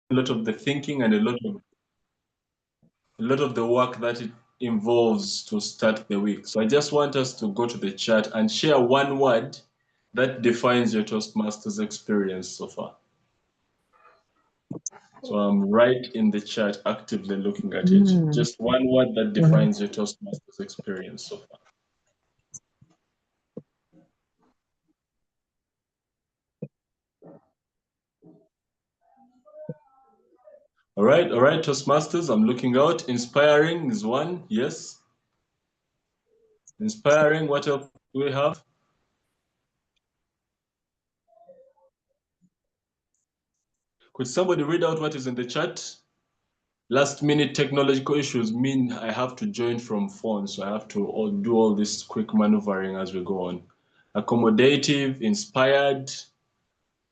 a lot of the thinking and a lot of the work that it involves to start the week. So I just want us to go to the chat and share one word that defines your Toastmasters experience so far. So I'm right in the chat actively looking at it. Just one word that defines your Toastmasters experience so far. All right, Toastmasters, I'm looking out. Inspiring is one, yes. Inspiring, what else do we have? Could somebody read out what is in the chat? Last minute technological issues mean I have to join from phone, so I have to do all this quick maneuvering as we go on. Accommodative, inspired.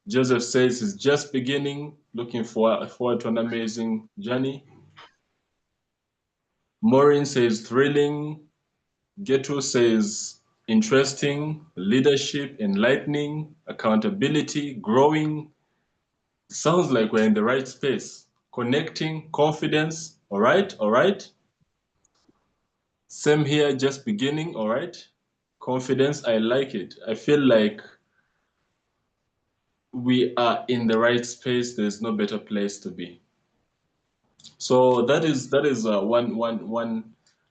Joseph says it's just beginning, looking forward to an amazing journey. Maureen says thrilling. Getu says interesting, leadership, enlightening, accountability, growing. Sounds like we're in the right space. Connecting, confidence. All right. Same here, just beginning. All right. Confidence, I like it. I feel like we are in the right space. There's no better place to be. So that is one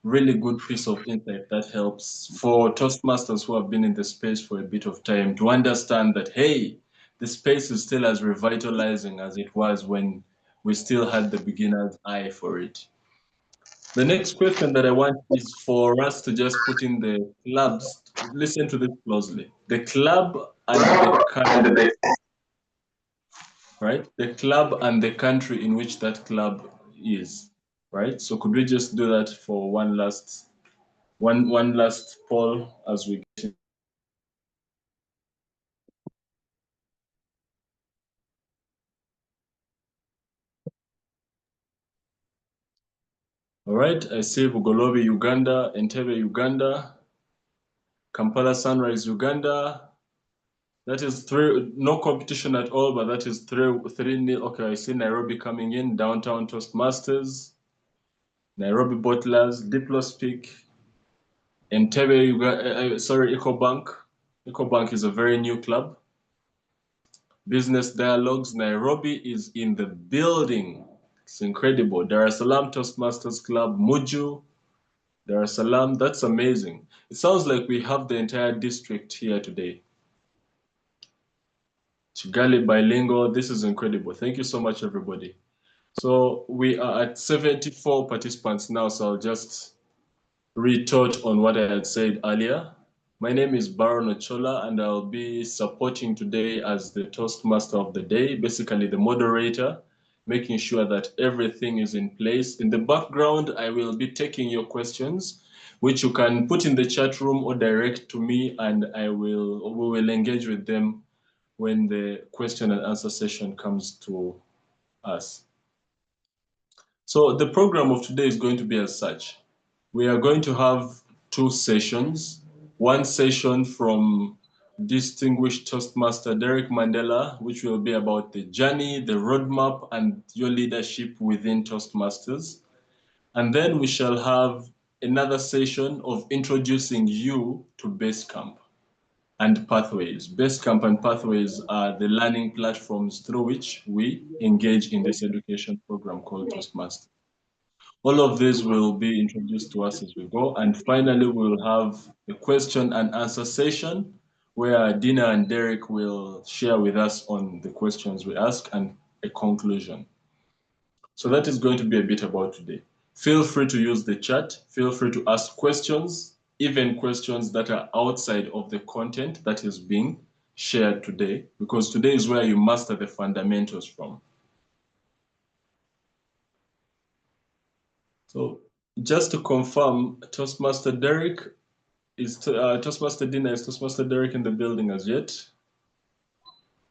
really good piece of insight that helps for Toastmasters who have been in the space for a bit of time to understand that, hey, the space is still as revitalizing as it was when we still had the beginner's eye for it. The next question that I want is for us to just put in the clubs. Listen to this closely. The club and the country, right? The club and the country in which that club is, right? So could we just do that for one last poll as we get in? All right, I see Bugolobi, Uganda, Entebbe, Uganda, Kampala Sunrise, Uganda. That is three, no competition at all, but that is 3-0. Okay, I see Nairobi coming in, Downtown Toastmasters, Nairobi Bottlers, Diplo Entebbe, sorry, EcoBank. EcoBank is a very new club. Business Dialogues, Nairobi is in the building. It's incredible. Dar es Salaam Toastmasters Club, Muju, Dar es Salaam. That's amazing. It sounds like we have the entire district here today. Chigali Bilingual, this is incredible. Thank you so much, everybody. So we are at 74 participants now, so I'll just retort on what I had said earlier. My name is Baron Ochola, and I'll be supporting today as the Toastmaster of the day, basically the moderator, making sure that everything is in place. In the background, I will be taking your questions, which you can put in the chat room or direct to me, and we will engage with them when the question and answer session comes to us. So the program of today is going to be as such. We are going to have two sessions. One session from distinguished Toastmaster Derek Mandela, which will be about the journey, the roadmap, and your leadership within Toastmasters. And then we shall have another session of introducing you to Basecamp and Pathways. Basecamp and Pathways are the learning platforms through which we engage in this education program called Toastmasters. All of these will be introduced to us as we go. And finally, we'll have a question and answer session where Dina and Derek will share with us on the questions we ask and a conclusion. So that is going to be a bit about today. Feel free to use the chat. Feel free to ask questions, even questions that are outside of the content that is being shared today, because today is where you master the fundamentals from. So just to confirm, Toastmaster Derek is Toastmaster Dina, is Toastmaster Derek in the building as yet?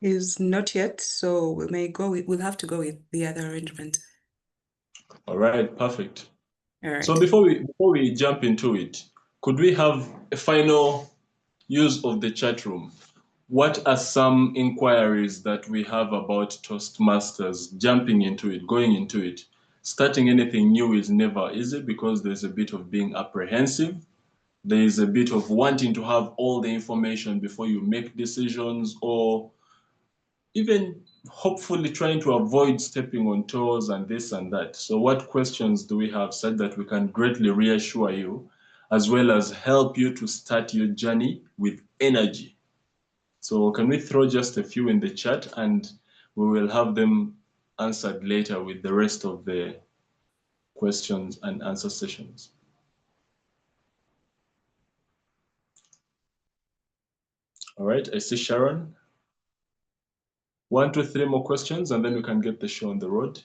Is not yet, so we'll have to go with the other arrangement. All right, perfect. All right. So before we jump into it, could we have a final use of the chat room? what are some inquiries that we have about Toastmasters, jumping into it, going into it? Starting anything new is never easy because there's a bit of being apprehensive. There is a bit of wanting to have all the information before you make decisions, or even hopefully trying to avoid stepping on toes and this and that. So what questions do we have such that we can greatly reassure you, as well as help you to start your journey with energy? So can we throw just a few in the chat, and we will have them answered later with the rest of the questions and answer sessions. All right, I see Sharon. 1, 2, 3 more questions, and then we can get the show on the road.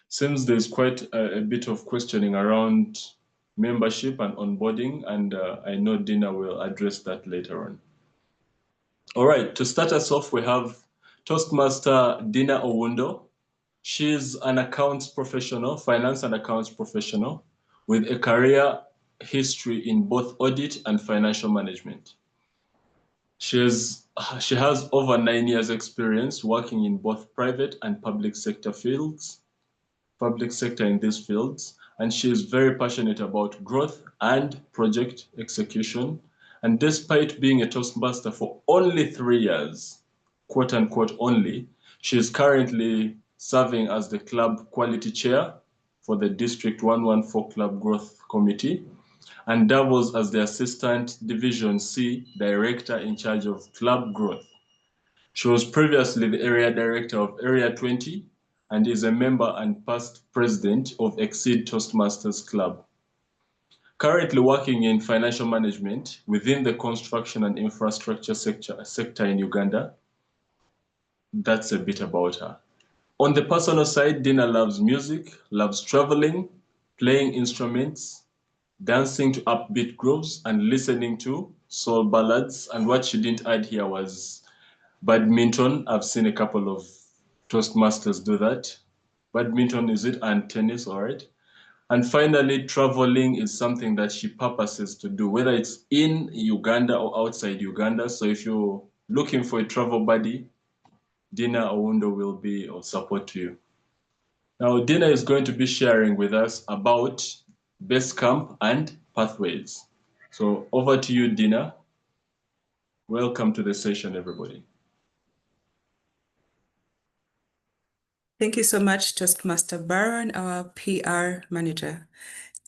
Seems there's quite a bit of questioning around membership and onboarding, and I know Dina will address that later on. All right, to start us off, we have Toastmaster Dina Owundo. She's an accounts professional, finance and accounts professional, with a career history in both audit and financial management. She has over 9 years experience working in both private and public sector in these fields, and she is very passionate about growth and project execution. And despite being a Toastmaster for only 3 years, quote unquote only, she is currently serving as the club quality chair for the District 114 Club Growth Committee, and doubles as the Assistant Division C Director in charge of club growth. She was previously the Area Director of Area 20 and is a member and past president of Exceed Toastmasters Club. Currently working in financial management within the construction and infrastructure sector in Uganda. That's a bit about her. On the personal side, Dina loves music, loves traveling, playing instruments, dancing to upbeat grooves, and listening to soul ballads. And what she didn't add here was badminton. I've seen a couple of Toastmasters do that. Badminton, is it? And tennis, all right. And finally, traveling is something that she purposes to do, whether it's in Uganda or outside Uganda. So if you're looking for a travel buddy, Dina Owundo will be of support to you. Now, Dina is going to be sharing with us about base camp and pathways. So over to you, Dina. Welcome to the session, everybody. Thank you so much, Toastmaster Baron, our PR manager.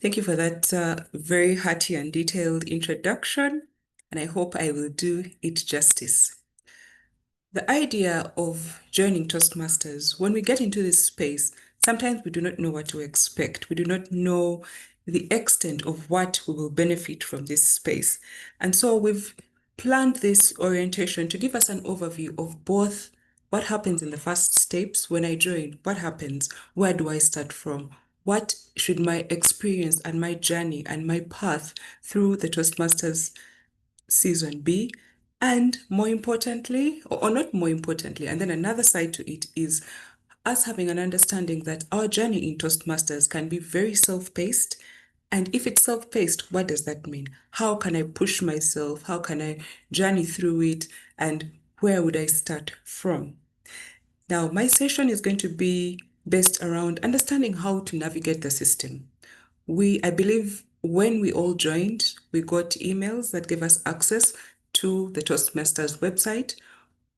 Thank you for that very hearty and detailed introduction, and I hope I will do it justice. The idea of joining Toastmasters, when we get into this space, sometimes we do not know what to expect. We do not know the extent of what we will benefit from this space. And so we've planned this orientation to give us an overview of both what happens in the first steps when I join, what happens, where do I start from, what should my experience and my journey and my path through the Toastmasters season be, and more importantly, or not more importantly, and then another side to it is us having an understanding that our journey in Toastmasters can be very self-paced. And if it's self-paced, what does that mean? How can I push myself? How can I journey through it? And where would I start from? Now, my session is going to be based around understanding how to navigate the system. I believe when we all joined, we got emails that gave us access to the Toastmasters website,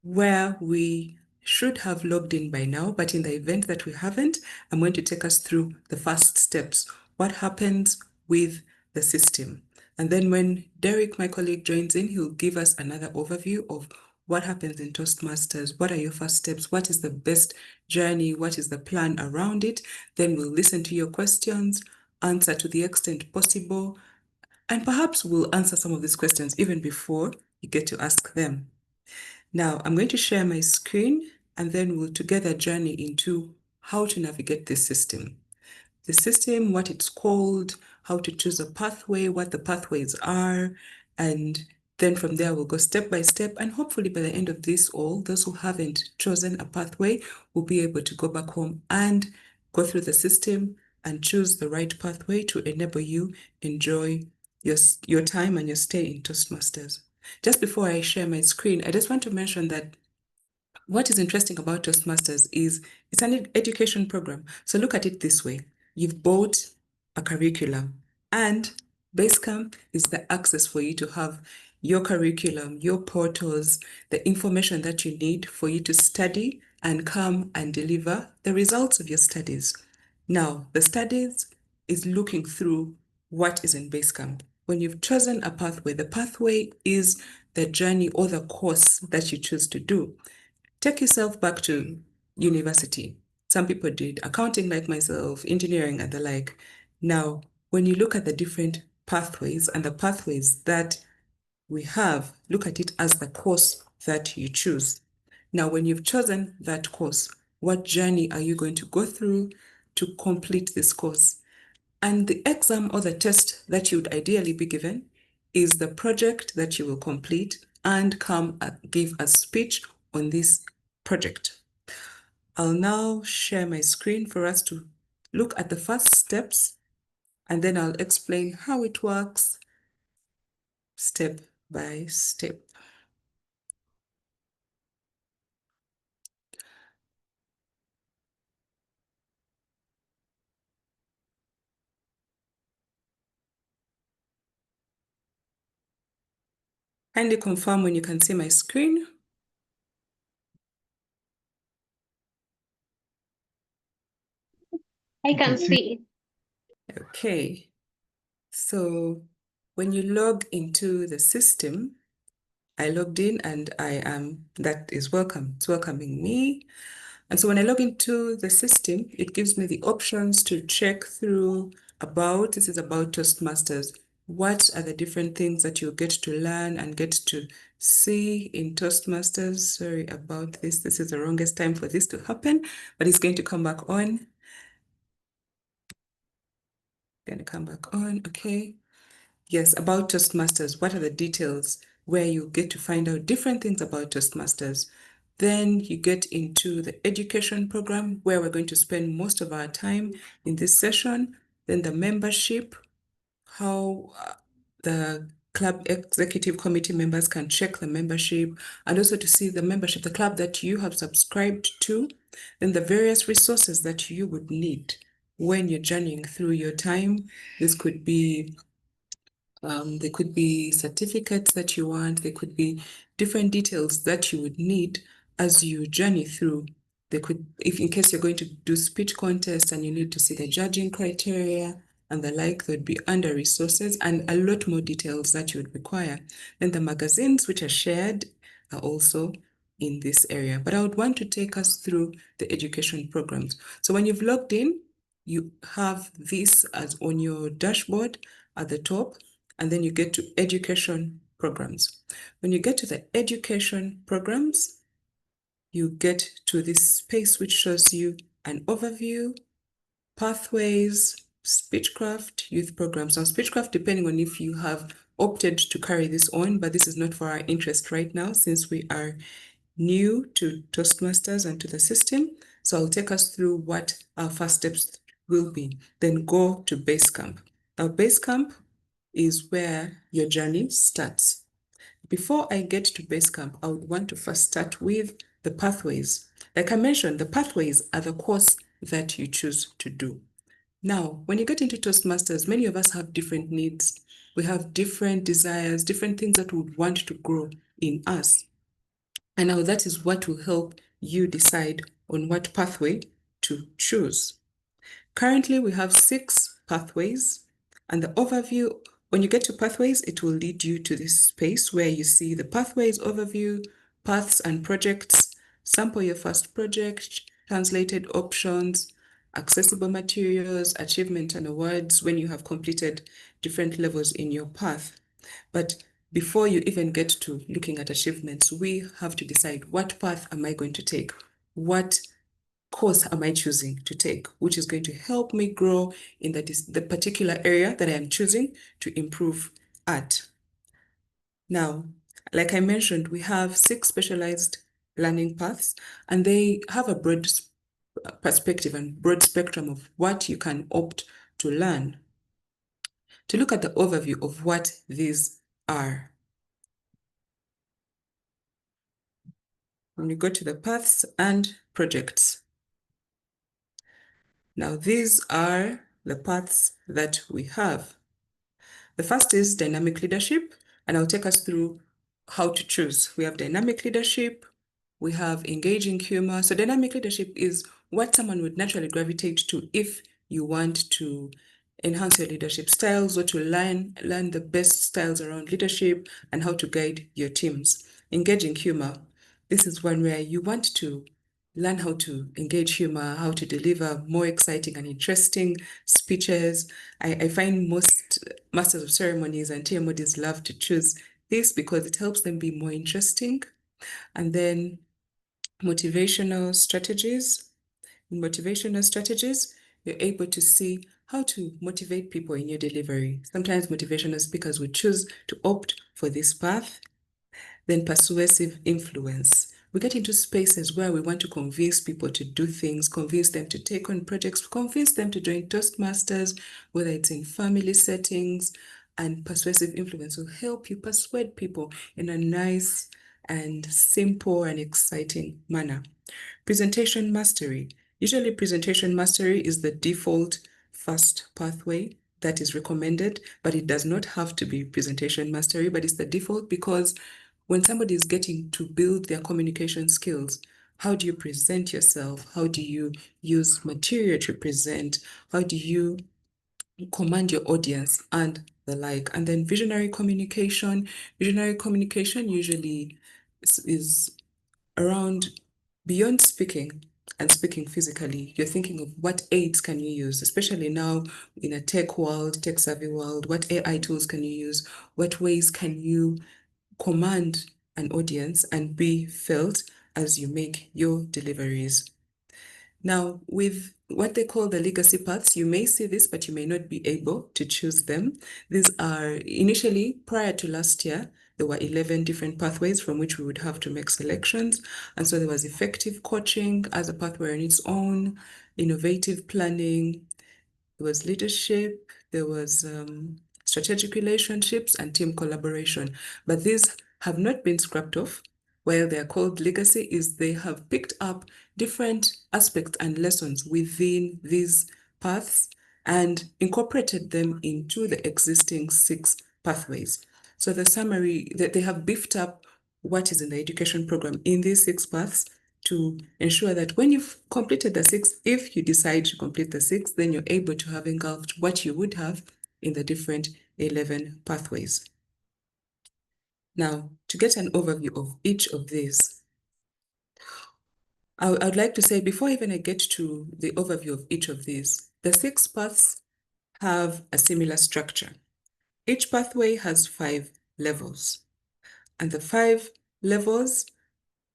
where we should have logged in by now, but in the event that we haven't, I'm going to take us through the first steps. What happens with the system? And then when Derek, my colleague, joins in, he'll give us another overview of what happens in Toastmasters, what are your first steps, what is the best journey, what is the plan around it. Then we'll listen to your questions, answer to the extent possible, and perhaps we'll answer some of these questions even before you get to ask them. Now, I'm going to share my screen, and then we'll together journey into how to navigate this system. The system, what it's called, how to choose a pathway, what the pathways are, and then from there we'll go step by step, and hopefully by the end of this all, those who haven't chosen a pathway will be able to go back home and go through the system and choose the right pathway to enable you enjoy your time and your stay in Toastmasters. Just before I share my screen, I just want to mention that what is interesting about Toastmasters is it's an education program. So look at it this way. You've bought a curriculum, and Basecamp is the access for you to have your curriculum, your portals, the information that you need for you to study and come and deliver the results of your studies. Now, the studies is looking through what is in Basecamp. When you've chosen a pathway, the pathway is the journey or the course that you choose to do. Take yourself back to university. Some people did accounting like myself, engineering and the like. Now, when you look at the different pathways and the pathways that we have, look at it as the course that you choose. Now, when you've chosen that course, what journey are you going to go through to complete this course? And the exam or the test that you would ideally be given is the project that you will complete and come and give a speech on this project. I'll now share my screen for us to look at the first steps, and then I'll explain how it works step by step. Kindly confirm when you can see my screen. I can see it. Okay, so when you log into the system, I logged in and that is welcome. It's welcoming me. And so when I log into the system, it gives me the options to check through this is about Toastmasters. What are the different things that you get to learn and get to see in Toastmasters? Sorry about this. This is the wrongest time for this to happen, but it's going to come back on. Going to come back on, okay. Yes, about Toastmasters. What are the details where you get to find out different things about Toastmasters? Then you get into the education program where we're going to spend most of our time in this session. Then the membership, how the club executive committee members can check the membership and also to see the membership, the club that you have subscribed to, then the various resources that you would need when you're journeying through your time. This could be they could be certificates that you want. They could be different details that you would need as you journey through. They could, if in case you're going to do speech contests and you need to see the judging criteria and the like, there'd be under resources and a lot more details that you would require. Then the magazines which are shared are also in this area. But I would want to take us through the education programs. So when you've logged in, you have this as on your dashboard at the top, and then you get to education programs. When you get to the education programs, you get to this space which shows you an overview, pathways, speechcraft, youth programs. Now, speechcraft, depending on if you have opted to carry this on, but this is not for our interest right now since we are new to Toastmasters and to the system. So I'll take us through what our first steps will be. Then go to Basecamp. Now, Basecamp is where your journey starts. Before I get to Basecamp, I would want to first start with the pathways. Like I mentioned, the pathways are the course that you choose to do. Now, when you get into Toastmasters, many of us have different needs. We have different desires, different things that we would want to grow in us. And now that is what will help you decide on what pathway to choose. Currently, we have 6 pathways, and the overview, when you get to pathways, it will lead you to this space where you see the pathways overview, paths and projects, sample your first project, translated options, accessible materials, achievement and awards when you have completed different levels in your path. But before you even get to looking at achievements, we have to decide what path am I going to take? What course am I choosing to take, which is going to help me grow in the particular area that I am choosing to improve at. Now, like I mentioned, we have 6 specialized learning paths, and they have a broad perspective and broad spectrum of what you can opt to learn, to look at the overview of what these are. When we go to the paths and projects. Now, these are the paths that we have. The first is dynamic leadership, and I'll take us through how to choose. We have dynamic leadership, we have engaging humor. So dynamic leadership is what someone would naturally gravitate to if you want to enhance your leadership styles or to learn the best styles around leadership and how to guide your teams. Engaging humor. This is one where you want to learn how to engage humor, how to deliver more exciting and interesting speeches. I find most masters of ceremonies and TMODs love to choose this because it helps them be more interesting. And then motivational strategies. In motivational strategies, you're able to see how to motivate people in your delivery. Sometimes motivational speakers would choose to opt for this path. Then persuasive influence. We get into spaces where we want to convince people to do things, convince them to take on projects, convince them to join Toastmasters, whether it's in family settings, and persuasive influence will help you persuade people in a nice and simple and exciting manner. Presentation mastery. Usually presentation mastery is the default first pathway that is recommended, but it does not have to be presentation mastery, but it's the default because when somebody is getting to build their communication skills, how do you present yourself? How do you use material to present? How do you command your audience and the like? And then visionary communication. Visionary communication usually is around beyond speaking and speaking physically. You're thinking of what aids can you use, especially now in a tech world, tech savvy world, what AI tools can you use? What ways can you command an audience and be felt as you make your deliveries? Now, with what they call the legacy paths, you may see this, but you may not be able to choose them. These are initially, prior to last year, there were 11 different pathways from which we would have to make selections. And so there was effective coaching as a pathway on its own, innovative planning, there was leadership, there was strategic relationships and team collaboration. But these have not been scrapped off. While they are called legacy, is they have picked up different aspects and lessons within these paths and incorporated them into the existing 6 pathways. So the summary, that they have beefed up what is in the education program in these 6 paths to ensure that when you've completed the 6, if you decide to complete the 6, then you're able to have engulfed what you would have in the different 11 pathways. Now, to get an overview of each of these, I'd like to say, before even I get to the overview of each of these, the 6 paths have a similar structure. Each pathway has 5 levels, and the 5 levels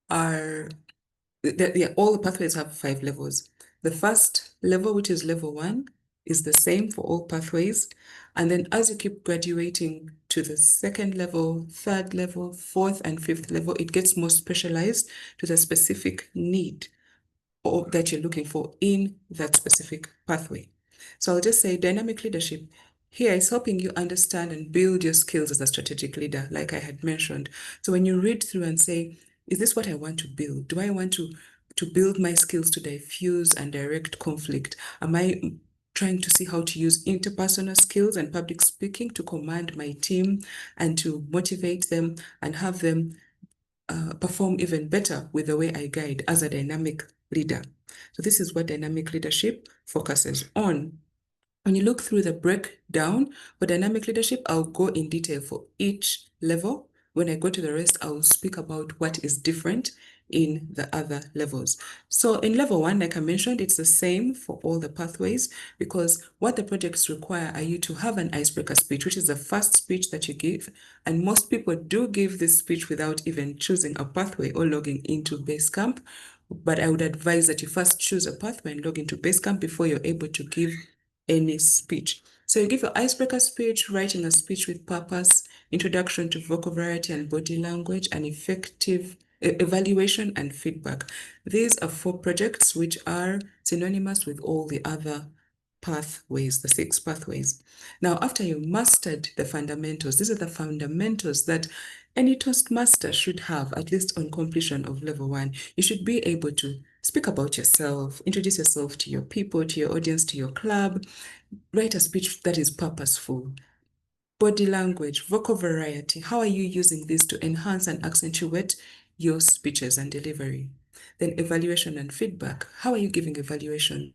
are all the pathways have 5 levels. The first level, which is level 1, is the same for all pathways. And then as you keep graduating to the second level, third level, fourth and fifth level, it gets more specialized to the specific need or that you're looking for in that specific pathway. So I'll just say dynamic leadership here is helping you understand and build your skills as a strategic leader, like I had mentioned. So when you read through and say, is this what I want to build? Do I want to build my skills to diffuse and direct conflict? Am I trying to see how to use interpersonal skills and public speaking to command my team and to motivate them and have them perform even better with the way I guide as a dynamic leader? So this is what dynamic leadership focuses on. When you look through the breakdown for dynamic leadership, I'll go in detail for each level. When I go to the rest, I'll speak about what is different in the other levels. So in level 1, like I mentioned, it's the same for all the pathways because what the projects require are you to have an icebreaker speech, which is the first speech that you give. And most people do give this speech without even choosing a pathway or logging into Basecamp. But I would advise that you first choose a pathway and log into Basecamp before you're able to give any speech. So you give your icebreaker speech, writing a speech with purpose, introduction to vocal variety and body language, and effective evaluation and feedback. These are 4 projects which are synonymous with all the other pathways, the 6 pathways. Now, after you mastered the fundamentals, these are the fundamentals that any Toastmaster should have, at least on completion of level 1. You should be able to speak about yourself, introduce yourself to your people, to your audience, to your club, write a speech that is purposeful. Body language, vocal variety, how are you using this to enhance and accentuate your speeches and delivery? Then evaluation and feedback, how are you giving evaluations?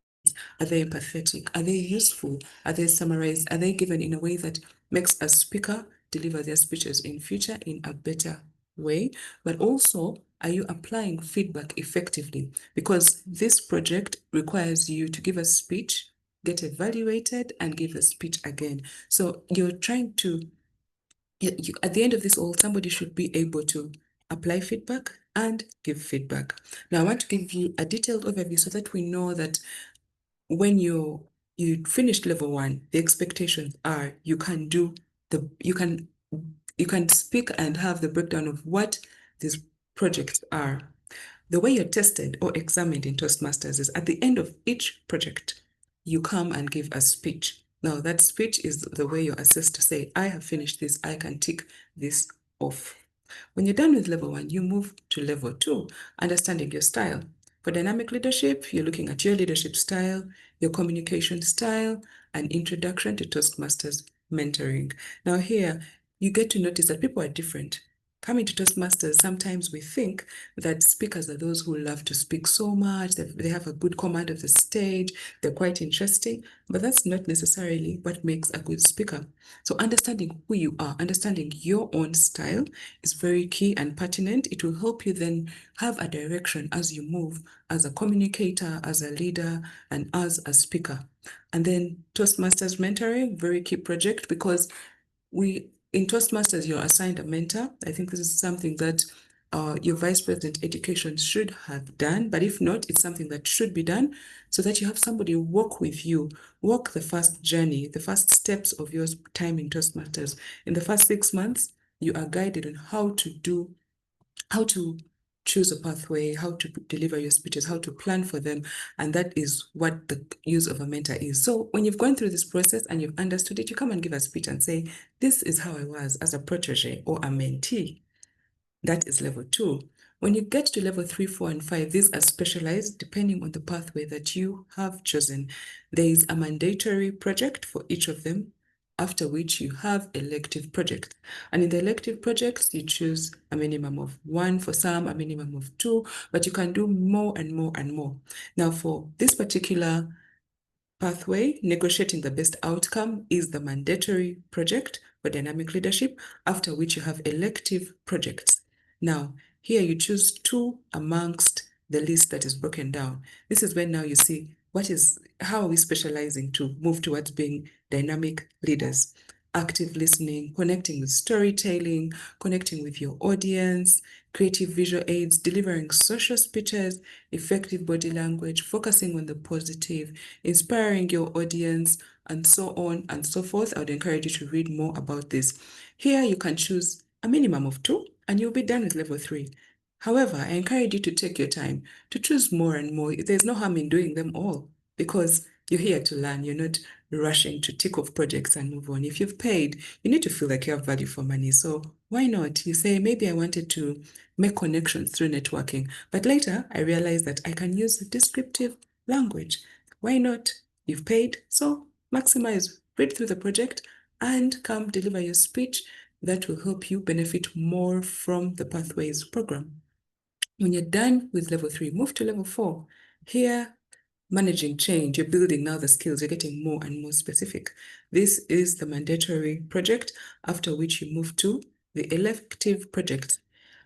Are they empathetic? Are they useful? Are they summarized? Are they given in a way that makes a speaker deliver their speeches in future in a better way? But also, are you applying feedback effectively? Because this project requires you to give a speech, get evaluated, and give a speech again. So you're trying to, at the end of this all, somebody should be able to apply feedback and give feedback. Now, I want to give you a detailed overview so that we know that when you finished level 1, the expectations are you can speak and have the breakdown of what these projects are. The way you're tested or examined in Toastmasters is at the end of each project, you come and give a speech. Now, that speech is the way you're assessed to say, I have finished this, I can tick this off. When you're done with level 1, you move to level 2, understanding your style. For dynamic leadership, you're looking at your leadership style, your communication style, and introduction to Toastmasters mentoring. Now here, you get to notice that people are different. Coming to Toastmasters, sometimes we think that speakers are those who love to speak so much, that they have a good command of the stage, they're quite interesting, but that's not necessarily what makes a good speaker. So understanding who you are, understanding your own style is very key and pertinent. It will help you then have a direction as you move as a communicator, as a leader, and as a speaker. And then Toastmasters mentoring, very key project, because in Toastmasters, you're assigned a mentor. I think this is something that your Vice President Education should have done, but if not, it's something that should be done so that you have somebody walk with you, walk the first journey, the first steps of your time in Toastmasters. In the first 6 months, you are guided on how to choose a pathway, how to deliver your speeches, how to plan for them. And that is what the use of a mentor is. So when you've gone through this process and you've understood it, you come and give a speech and say, this is how I was as a protege or a mentee. That is level 2. When you get to level 3, 4, and 5, these are specialized depending on the pathway that you have chosen. There is a mandatory project for each of them, after which you have elective projects. And in the elective projects, you choose a minimum of 1 for some, a minimum of 2, but you can do more and more and more. Now, for this particular pathway, negotiating the best outcome is the mandatory project for dynamic leadership, after which you have elective projects. Now, here you choose 2 amongst the list that is broken down. This is when now you see how are we specializing to move towards being dynamic leaders. Active listening, connecting with storytelling, connecting with your audience, creative visual aids, delivering social speeches, effective body language, focusing on the positive, inspiring your audience, and so on and so forth. I would encourage you to read more about this. Here you can choose a minimum of 2 and you'll be done with level 3. However, I encourage you to take your time to choose more and more. There's no harm in doing them all because you're here to learn. You're not rushing to tick off projects and move on. If you've paid, you need to feel like you have value for money. So why not? You say, maybe I wanted to make connections through networking, but later I realized that I can use descriptive language. Why not? You've paid, so maximize, read through the project and come deliver your speech that will help you benefit more from the Pathways program. When you're done with level 3, move to level 4. Here, managing change, you're building now the skills, you're getting more and more specific. This is the mandatory project, after which you move to the elective project.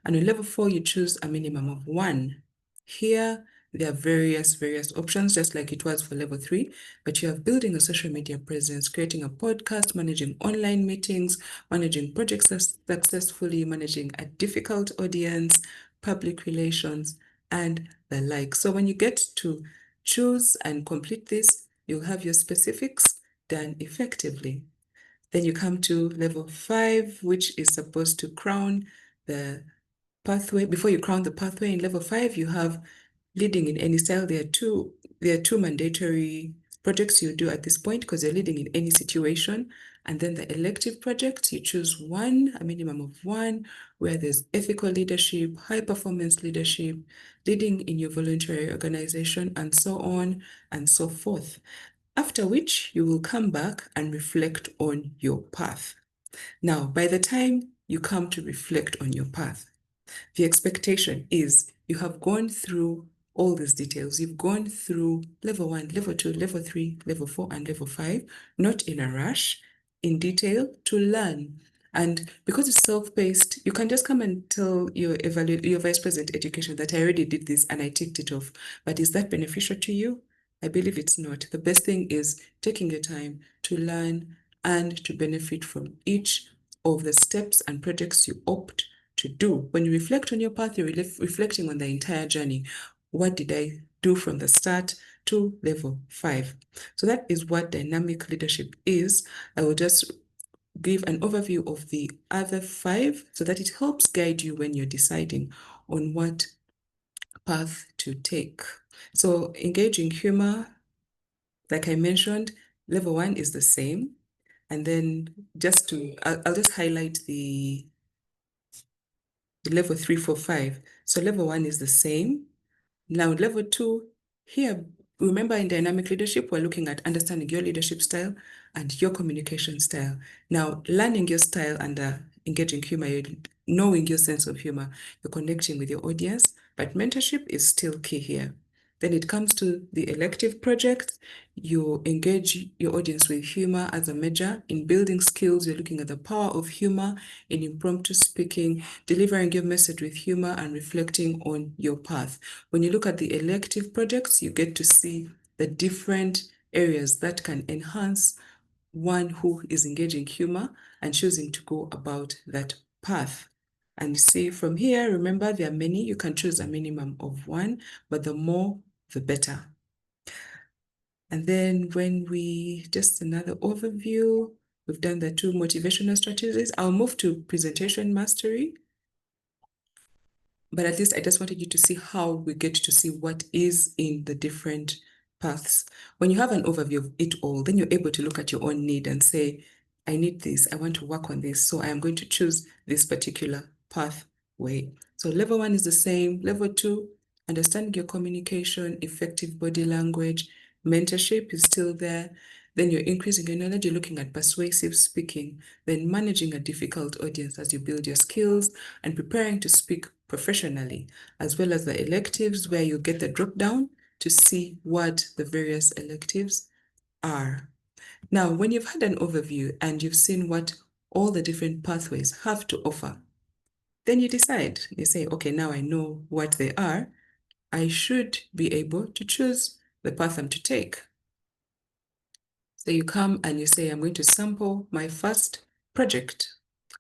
And on level 4, you choose a minimum of 1. Here, there are various options, just like it was for level 3, but you have building a social media presence, creating a podcast, managing online meetings, managing projects successfully, managing a difficult audience, public relations, and the like. So when you get to choose and complete this, you'll have your specifics done effectively. Then you come to level 5, which is supposed to crown the pathway, before you crown the pathway in level 5, you have leading in any style. There are two mandatory projects you do at this point because you're leading in any situation. And then the elective projects, you choose one, a minimum of one, where there's ethical leadership, high performance leadership, leading in your voluntary organization, and so on and so forth. After which you will come back and reflect on your path. Now, by the time you come to reflect on your path, the expectation is you have gone through all these details. You've gone through level 1, level 2, level 3, level 4, and level 5, not in a rush, in detail to learn. And because it's self-paced, you can just come and tell your vice president education that I already did this and I ticked it off. But is that beneficial to you? I believe it's not. The best thing is taking your time to learn and to benefit from each of the steps and projects you opt to do. When you reflect on your path, you're reflecting on the entire journey. What did I do from the start to level 5? So that is what dynamic leadership is. I will just give an overview of the other 5 so that it helps guide you when you're deciding on what path to take. So engaging humor, like I mentioned, level 1 is the same. And then I'll just highlight the level 3, 4, 5. So level 1 is the same. Now level 2, here, remember in dynamic leadership, we're looking at understanding your leadership style and your communication style. Now, learning your style and engaging humor, knowing your sense of humor, you're connecting with your audience, but mentorship is still key here. Then it comes to the elective project. You engage your audience with humor as a measure. In building skills, you're looking at the power of humor in impromptu speaking, delivering your message with humor and reflecting on your path. When you look at the elective projects, you get to see the different areas that can enhance one who is engaging humor and choosing to go about that path. And see from here, remember there are many, you can choose a minimum of one, but the more, the better. And then when just another overview, we've done the 2 motivational strategies. I'll move to presentation mastery. But at least I just wanted you to see how we get to see what is in the different paths. When you have an overview of it all, then you're able to look at your own need and say, I need this, I want to work on this, so I am going to choose this particular pathway. So level 1 is the same. Level 2, understanding your communication, effective body language, mentorship is still there. Then you're increasing your knowledge, you're looking at persuasive speaking, then managing a difficult audience as you build your skills and preparing to speak professionally, as well as the electives where you get the drop down to see what the various electives are. Now, when you've had an overview and you've seen what all the different pathways have to offer, then you decide, you say, okay, now I know what they are. I should be able to choose the path I'm to take. So you come and you say, I'm going to sample my first project.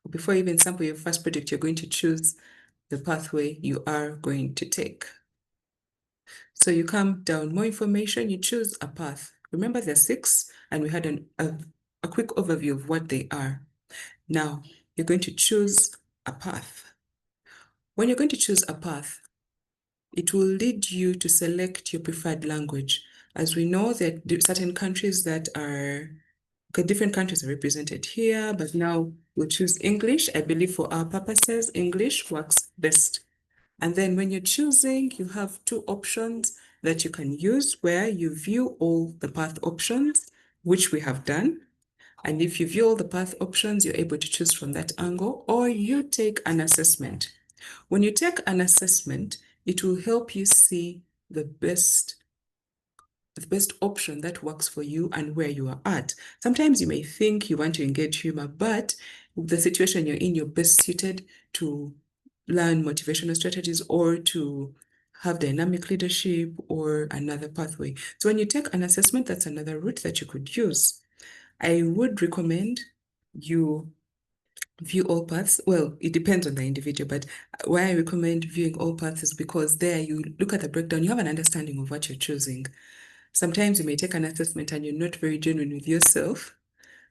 Before you even sample your first project, you're going to choose the pathway you are going to take. So you come down, more information, you choose a path. Remember there are 6, and we had a quick overview of what they are. Now, you're going to choose a path. When you're going to choose a path, it will lead you to select your preferred language. As we know that certain countries that are, okay, different countries are represented here, but now we'll choose English. I believe for our purposes, English works best. And then when you're choosing, you have 2 options that you can use where you view all the path options, which we have done. And if you view all the path options, you're able to choose from that angle, or you take an assessment. When you take an assessment, it will help you see the best option that works for you and where you are at. Sometimes you may think you want to engage humor, but the situation you're in, you're best suited to learn motivational strategies or to have dynamic leadership or another pathway. So when you take an assessment, that's another route that you could use. I would recommend you view all paths. Well, it depends on the individual, but why I recommend viewing all paths is because there you look at the breakdown, you have an understanding of what you're choosing. Sometimes you may take an assessment and you're not very genuine with yourself.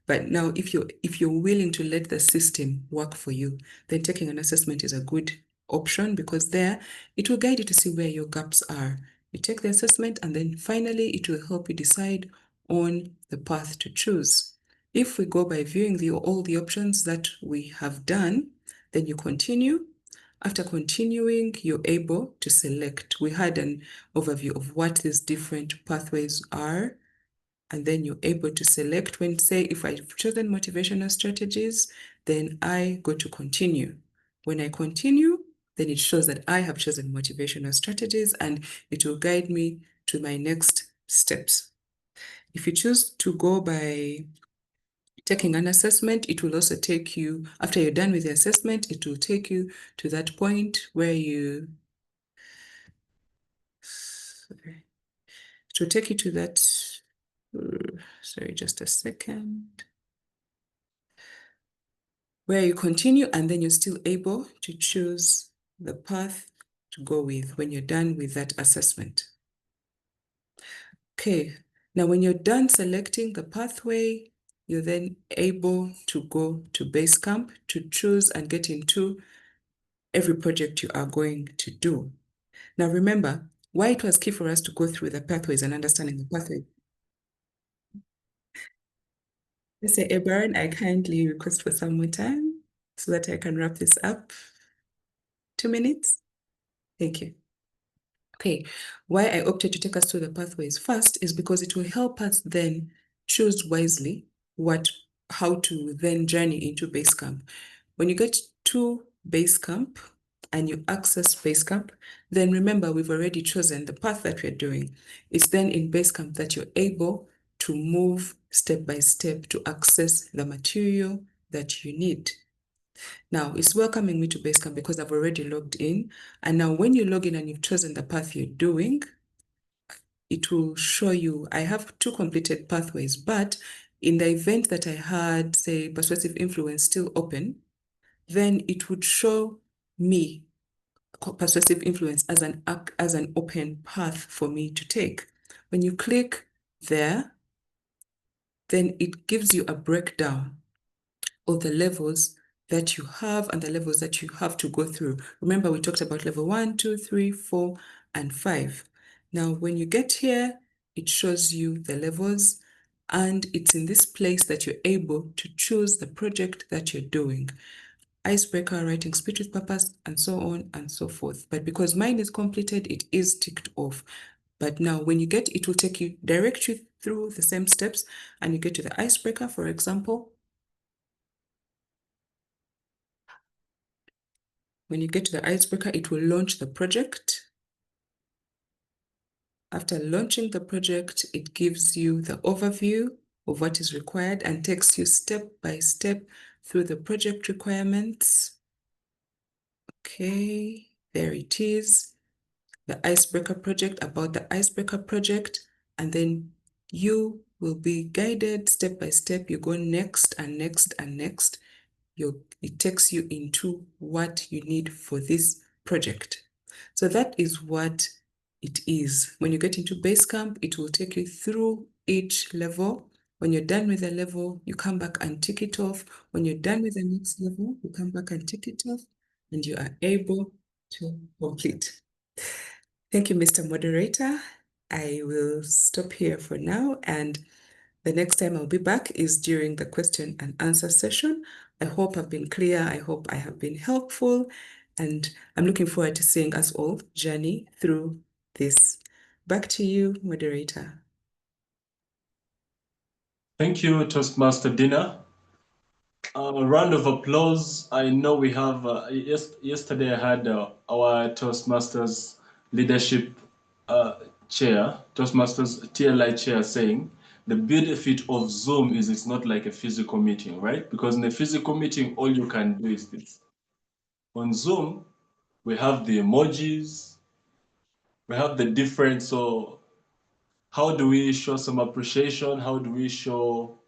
But now if you're willing to let the system work for you, then taking an assessment is a good option, because there it will guide you to see where your gaps are. You take the assessment, and then finally it will help you decide on the path to choose. If we go by viewing all the options that we have done, then you continue. After continuing, you're able to select. We had an overview of what these different pathways are, and then you're able to select. When, say, if I've chosen motivational strategies, then I go to continue. When I continue, then it shows that I have chosen motivational strategies, and it will guide me to my next steps. If you choose to go by taking an assessment, it will also take you, after you're done with the assessment, it will take you to that point where it will take you to that, sorry, just a second, where you continue, and then you're still able to choose the path to go with when you're done with that assessment. Okay, now when you're done selecting the pathway, you're then able to go to Basecamp to choose and get into every project you are going to do. Now remember, why it was key for us to go through the pathways and understanding the pathway. Let's say, Baron, I kindly request for some more time so that I can wrap this up. 2 minutes? Thank you. Okay, why I opted to take us through the pathways first is because it will help us then choose wisely how to then journey into Basecamp. When you get to Basecamp and you access Basecamp, then remember we've already chosen the path that we're doing. It's then in Basecamp that you're able to move step by step to access the material that you need. Now, it's welcoming me to Basecamp because I've already logged in. And now when you log in and you've chosen the path you're doing, it will show you, I have 2 completed pathways, but in the event that I had, say, persuasive influence still open, then it would show me persuasive influence as an open path for me to take. When you click there, then it gives you a breakdown of the levels that you have and the levels that you have to go through. Remember, we talked about level 1, 2, 3, 4, and 5. Now, when you get here, it shows you the levels, and it's in this place that you're able to choose the project that you're doing. Icebreaker, writing speech with purpose, and so on and so forth. But because mine is completed, it is ticked off. But now when you get, it will direct you through the same steps, and you get to the icebreaker, for example. When you get to the icebreaker, it will launch the project. After launching the project, it gives you the overview of what is required and takes you step by step through the project requirements. Okay, there it is. The icebreaker project, about the icebreaker project, and then you will be guided step by step. You go next and next and next. It takes you into what you need for this project. So that is what it is. When you get into Basecamp, it will take you through each level. When you're done with the level, you come back and tick it off. When you're done with the next level, you come back and tick it off, and you are able to complete. Thank you, Mr. Moderator. I will stop here for now, and the next time I'll be back is during the question and answer session. I hope I've been clear. I hope I have been helpful, and I'm looking forward to seeing us all journey through this. Back to you, moderator. Thank you, Toastmaster Dina. A round of applause. I know we have, yesterday I had our Toastmasters leadership chair, Toastmasters TLI chair saying, the benefit of Zoom is it's not like a physical meeting, right? Because in a physical meeting, all you can do is this. On Zoom, we have the emojis, we have the different, so how do we show some appreciation? How do we show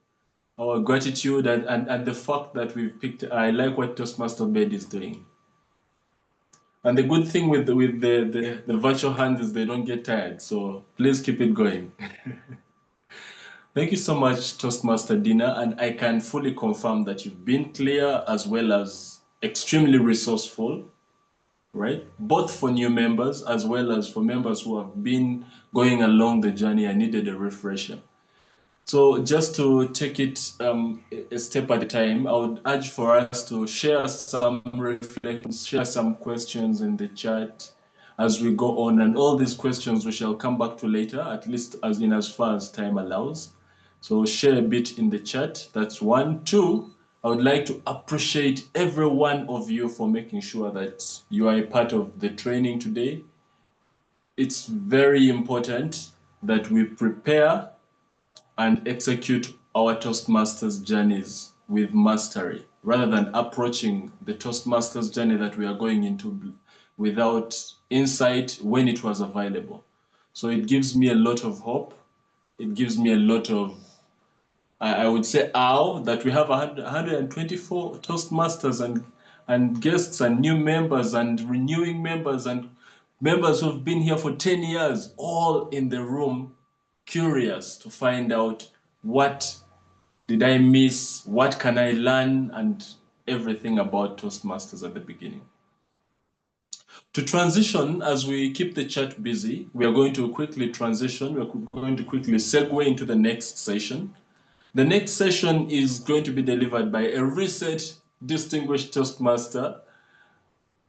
our gratitude and the fact that we've picked, I like what Toastmaster Bed is doing. And the good thing with the virtual hands is they don't get tired. So please keep it going. Thank you so much, Toastmaster Dina. And I can fully confirm that you've been clear as well as extremely resourceful. right? Both for new members as well as for members who have been going along the journey and needed a refresher. So just to take it a step at a time, I would urge for us to share some reflections, share some questions in the chat as we go on. And all these questions we shall come back to later, at least as far as time allows. So share a bit in the chat. That's one. Two, I would like to appreciate every one of you for making sure that you are a part of the training today. It's very important that we prepare and execute our Toastmasters journeys with mastery rather than approaching the Toastmasters journey that we are going into without insight when it was available. So it gives me a lot of hope. It gives me a lot of, I would say, that we have 124 Toastmasters and guests and new members and renewing members and members who've been here for 10 years, all in the room, curious to find out what did I miss, what can I learn, and everything about Toastmasters at the beginning. To transition, as we keep the chat busy, we are going to quickly transition, we're going to quickly segue into the next session. The next session is going to be delivered by a recent distinguished Toastmaster,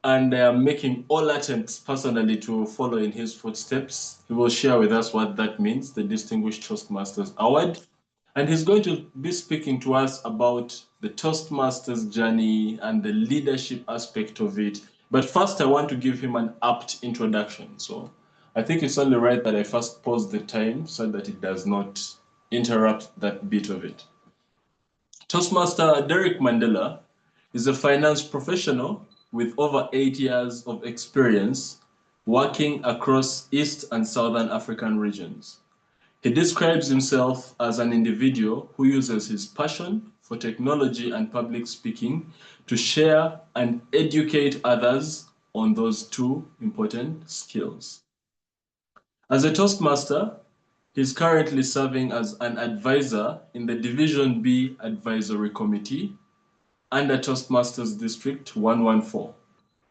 and I am making all attempts personally to follow in his footsteps. He will share with us what that means, the Distinguished Toastmasters Award. And he's going to be speaking to us about the Toastmasters journey and the leadership aspect of it. But first, I want to give him an apt introduction. So I think it's only right that I first pause the time so that it does not interrupt that bit of it. Toastmaster Derek Mandela is a finance professional with over 8 years of experience working across East and Southern African regions. He describes himself as an individual who uses his passion for technology and public speaking to share and educate others on those two important skills. As a Toastmaster, he's currently serving as an advisor in the Division B Advisory Committee under Toastmasters District 114.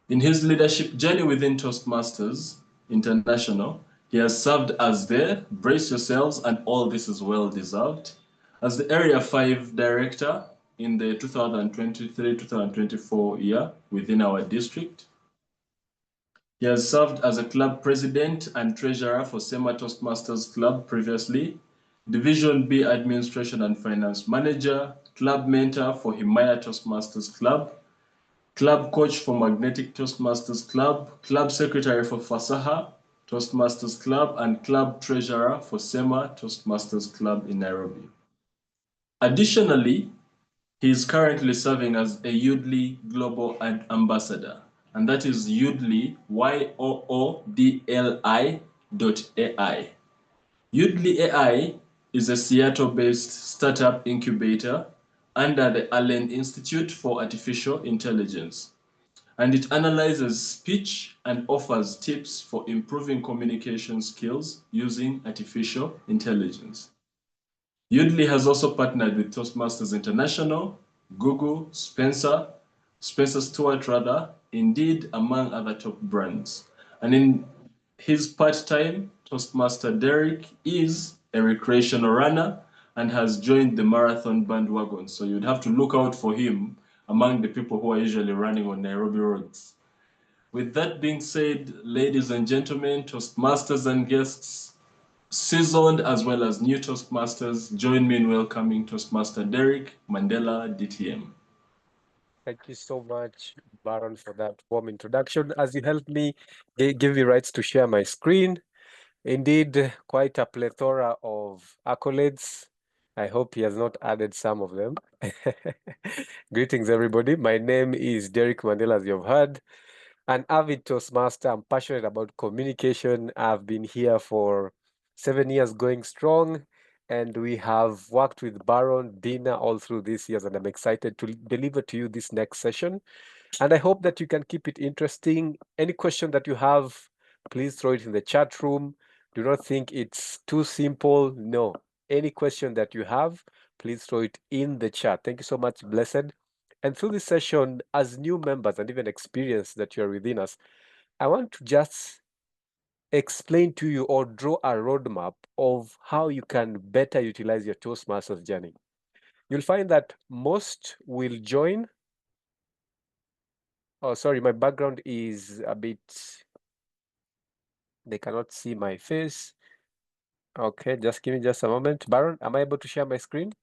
In his leadership journey within Toastmasters International, he has served as the, brace yourselves, and all this is well deserved, as the Area 5 Director in the 2023-2024 year within our district. He has served as a club president and treasurer for SEMA Toastmasters Club previously, Division B Administration and Finance Manager, club mentor for Himaya Toastmasters Club, club coach for Magnetic Toastmasters Club, club secretary for Fasaha Toastmasters Club, and club treasurer for SEMA Toastmasters Club in Nairobi. Additionally, he is currently serving as a Yoodli Global Ambassador, and that is Yoodli, YOODLI.ai. Yoodli AI is a Seattle-based startup incubator under the Allen Institute for Artificial Intelligence, and it analyzes speech and offers tips for improving communication skills using artificial intelligence. Yoodli has also partnered with Toastmasters International, Google, Spencer Stewart rather, Indeed, among other top brands. And in his part-time, Toastmaster Derek is a recreational runner and has joined the marathon bandwagon. So you'd have to look out for him among the people who are usually running on Nairobi roads. With that being said, ladies and gentlemen, Toastmasters and guests, seasoned as well as new Toastmasters, join me in welcoming Toastmaster Derek Mandela, DTM. Thank you so much, Baron, for that warm introduction. As you helped me give me rights to share my screen. Indeed, quite a plethora of accolades. I hope he has not added some of them. Greetings, everybody. My name is Derek Mandela, as you've heard. An avid Toastmaster. I'm passionate about communication. I've been here for 7 years going strong, and we have worked with Baron, Dina all through these years, and I'm excited to deliver to you this next session. And I hope that you can keep it interesting. Any question that you have, please throw it in the chat room. Do not think it's too simple. No, any question that you have, please throw it in the chat. Thank you so much, Blessed. And through this session, as new members and even experienced that you're within us, I want to just explain to you or draw a roadmap of how you can better utilize your Toastmasters journey. You'll find that most will join. Oh, sorry, my background is a bit, they cannot see my face. Okay, just give me just a moment. Baron, am I able to share my screen?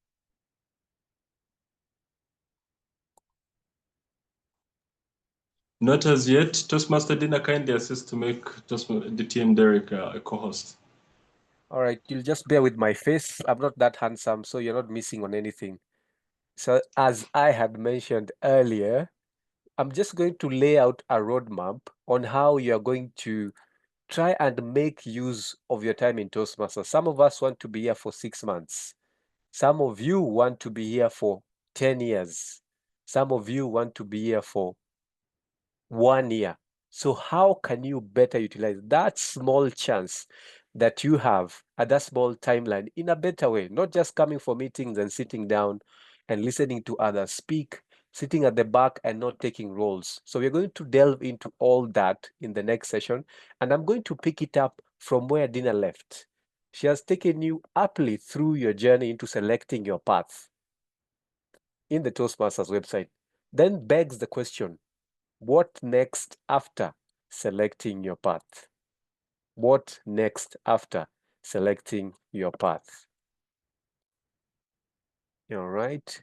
Not as yet. Toastmaster Dina kindly assist to make the TM Derek a co-host. All right, you'll just bear with my face. I'm not that handsome, so you're not missing on anything. So as I had mentioned earlier, I'm just going to lay out a roadmap on how you're going to try and make use of your time in Toastmasters. Some of us want to be here for 6 months. Some of you want to be here for 10 years. Some of you want to be here for 1 year. So how can you better utilize that small chance that you have at that small timeline in a better way? Not just coming for meetings and sitting down and listening to others speak, sitting at the back and not taking roles. So we're going to delve into all that in the next session. And I'm going to pick it up from where Dina left. She has taken you aptly through your journey into selecting your path in the Toastmasters website. Then begs the question, what next after selecting your path? What next after selecting your path? All right.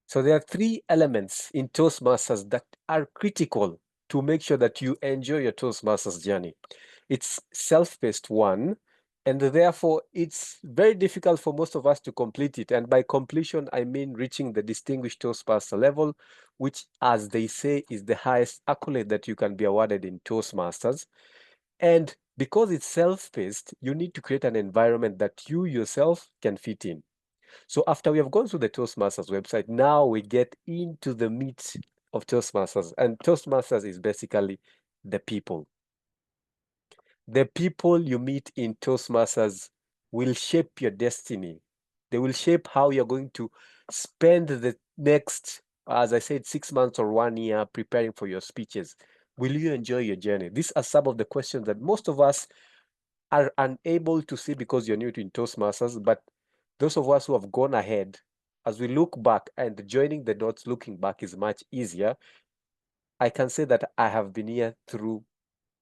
So there are 3 elements in Toastmasters that are critical to make sure that you enjoy your Toastmasters journey. It's self-paced one, and therefore it's very difficult for most of us to complete it. And by completion, I mean reaching the distinguished Toastmaster level, which, as they say, is the highest accolade that you can be awarded in Toastmasters. And because it's self-paced, you need to create an environment that you yourself can fit in. So after we have gone through the Toastmasters website, now we get into the meat of Toastmasters. And Toastmasters is basically the people. The people you meet in Toastmasters will shape your destiny. They will shape how you're going to spend the next, as I said, 6 months or 1 year preparing for your speeches. Will you enjoy your journey? These are some of the questions that most of us are unable to see because you're new to Toastmasters, but those of us who have gone ahead, as we look back, and joining the dots looking back is much easier. I can say that I have been here through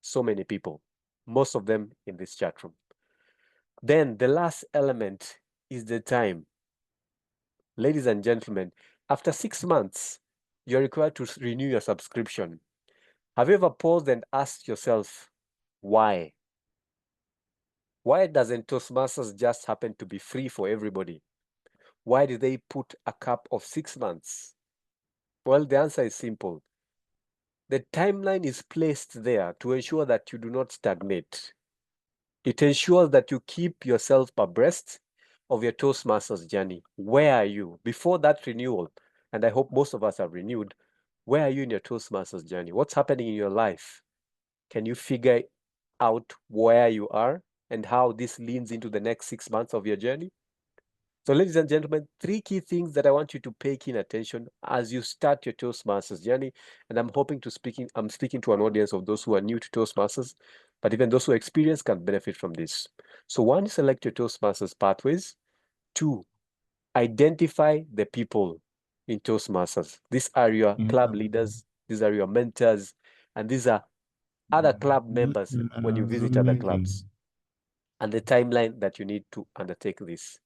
so many people, most of them in this chat room. Then the last element is the time. Ladies and gentlemen, after 6 months, you're required to renew your subscription. Have you ever paused and asked yourself, why? Why doesn't Toastmasters just happen to be free for everybody? Why do they put a cap of 6 months? Well, the answer is simple. The timeline is placed there to ensure that you do not stagnate. It ensures that you keep yourself abreast of your Toastmasters journey. Where are you? Before that renewal, and I hope most of us have renewed, where are you in your Toastmasters journey? What's happening in your life? Can you figure out where you are and how this leans into the next 6 months of your journey? So, ladies and gentlemen, 3 key things that I want you to pay keen attention as you start your Toastmasters journey. And I'm speaking to an audience of those who are new to Toastmasters, but even those who are experienced can benefit from this. So 1, select your Toastmasters pathways. 2, identify the people in Toastmasters. These are your club leaders, these are your mentors, and these are other club members when you visit other clubs, and the timeline that you need to undertake this.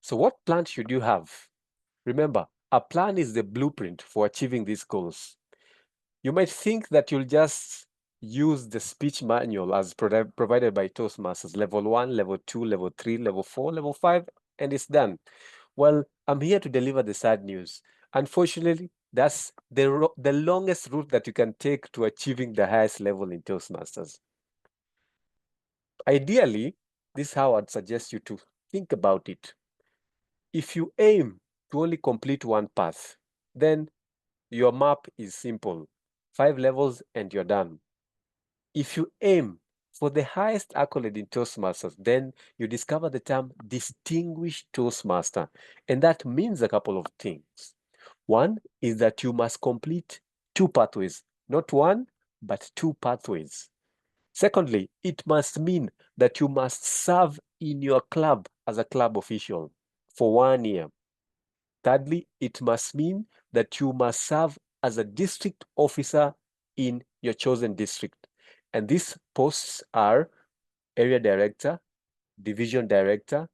So what plan should you have? Remember, a plan is the blueprint for achieving these goals. You might think that you'll just use the speech manual as provided by Toastmasters, level 1, level 2, level 3, level 4, level 5, and it's done. Well, I'm here to deliver the sad news. Unfortunately, that's the longest route that you can take to achieving the highest level in Toastmasters. Ideally, this is how I'd suggest you to think about it. If you aim to only complete one path, then your map is simple. 5 levels and you're done. If you aim For the highest accolade in Toastmasters, then you discover the term distinguished Toastmaster. And that means a couple of things. One is that you must complete 2 pathways, not 1, but 2 pathways. Secondly, it must mean that you must serve in your club as a club official for 1 year. Thirdly, it must mean that you must serve as a district officer in your chosen district. And these posts are area director, division director,